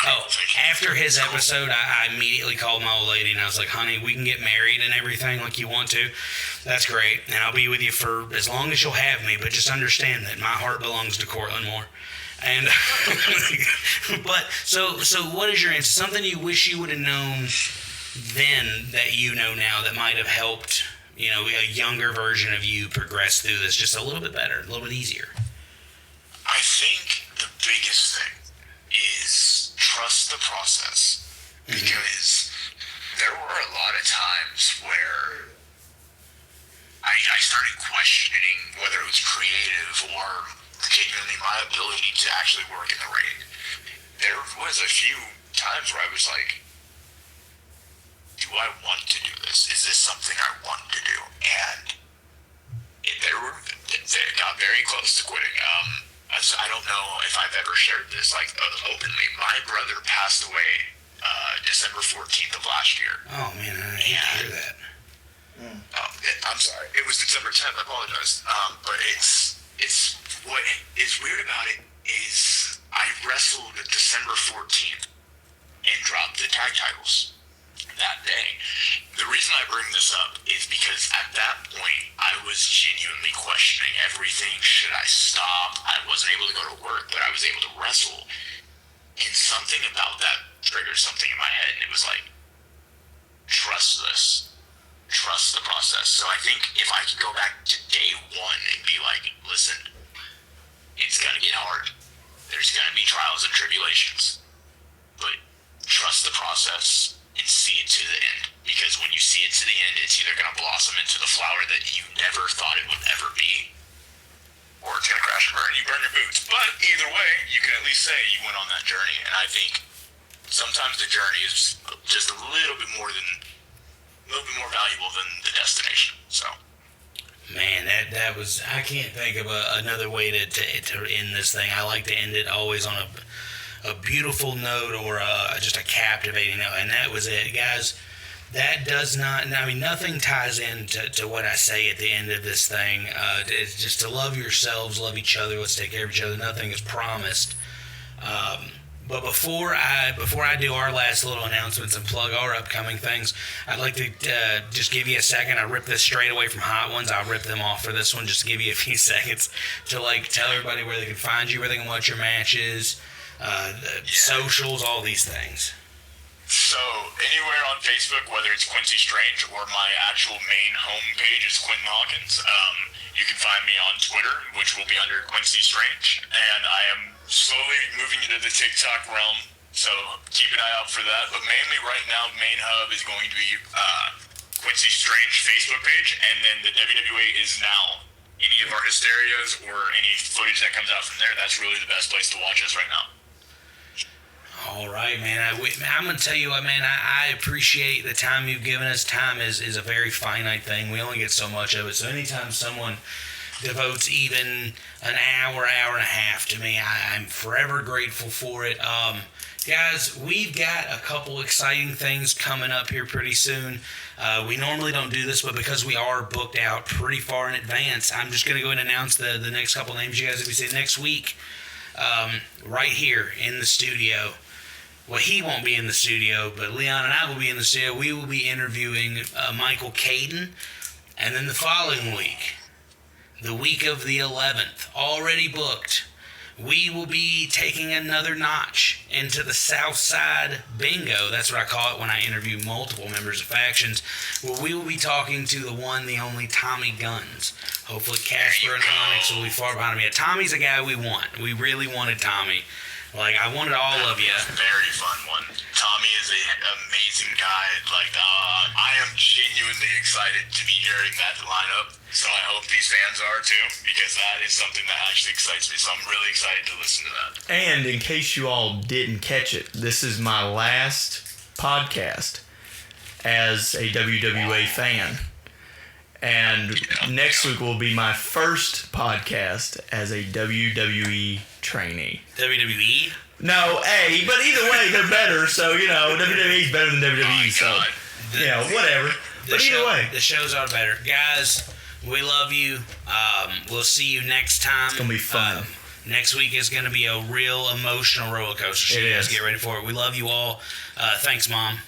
After his episode, I immediately called my old lady and I was like, "Honey, we can get married and everything like you want to. That's great. And I'll be with you for as long as you'll have me. But just understand that my heart belongs to Cortland Moore." And but so what is your answer? Something you wish you would have known then that you know now that might have helped, a younger version of you progress through this just a little bit better, a little bit easier. I think the biggest thing is trust the process, because there were a lot of times where I started questioning whether it was creative or genuinely my ability to actually work in the ring. There was a few times where I was like, do I want to do this? Is this something I want to do? And it got very close to quitting. I don't know if I've ever shared this openly. My brother passed away December 14th of last year. Oh man, I hate to hear that. I'm sorry. It was December 10th. I apologize. But it's what is weird about it is I wrestled December 14th and dropped the tag titles that day. The reason I bring this up is because at that point I was genuinely questioning everything. Should I stop? I wasn't able to go to work, but I was able to wrestle. And something about that triggered something in my head, and it was like, trust this. Trust the process. So I think if I could go back to day one and be like, listen, it's gonna get hard. There's gonna be trials and tribulations. But trust the process and see it to the end. Because when you see it to the end, it's either gonna blossom into the flower that you never thought it would ever be, or it's gonna crash and burn. You burn your boots. But either way, you can at least say you went on that journey. And I think sometimes the journey is just a little bit more valuable than the destination. So. Man, that was, I can't think of another way to end this thing. I like to end it always on a beautiful note or just a captivating note, and that was it, guys. That does not, I mean, nothing ties into what I say at the end of this thing. It's just to love yourselves, love each other, let's take care of each other. Nothing is promised. But before I do our last little announcements and plug our upcoming things, I'd like to just give you a second. I ripped this straight away from Hot Ones. I'll rip them off for this one just to give you a few seconds to like tell everybody where they can find you, where they can watch your matches, socials, all these things. So, anywhere on Facebook, whether it's Quincy Strange or my actual main homepage is Quentin Hawkins, you can find me on Twitter, which will be under Quincy Strange, and I am slowly moving into the TikTok realm, so keep an eye out for that. But mainly right now, main hub is going to be Quincy Strange Facebook page, and then the WWE is now. Any of our hysterias or any footage that comes out from there, that's really the best place to watch us right now. All right, man. I'm going to tell you what, man, I appreciate the time you've given us. Time is a very finite thing. We only get so much of it. So anytime someone devotes even an hour and a half to me, I'm forever grateful for it. Guys, we've got a couple exciting things coming up here pretty soon. We normally don't do this, but because we are booked out pretty far in advance, I'm just going to go ahead and announce the next couple names. You guys, if we say next week, right here in the studio. Well, he won't be in the studio, but Leon and I will be in the studio. We will be interviewing Michael Caden. And then the following week, the week of the 11th, already booked, we will be taking another notch into the Southside Bingo. That's what I call it when I interview multiple members of factions. Well, we will be talking to the one, the only Tommy Guns. Hopefully Casper and Onyx will be far behind me. Tommy's a guy we want. We really wanted Tommy. Like, I wanted all of you. Very fun one. Tommy is an amazing guy. Like, I am genuinely excited to be hearing that lineup. So I hope these fans are too, because that is something that actually excites me. So I'm really excited to listen to that. And in case you all didn't catch it, this is my last podcast as a WWA fan. And next week will be my first podcast as a WWE trainee. WWE? No, but either way, they're better. So, WWE's better than WWE. So, whatever. But either way. The shows are better. Guys, we love you. We'll see you next time. It's going to be fun. Next week is going to be a real emotional roller coaster. So you guys get ready for it. We love you all. Thanks, Mom.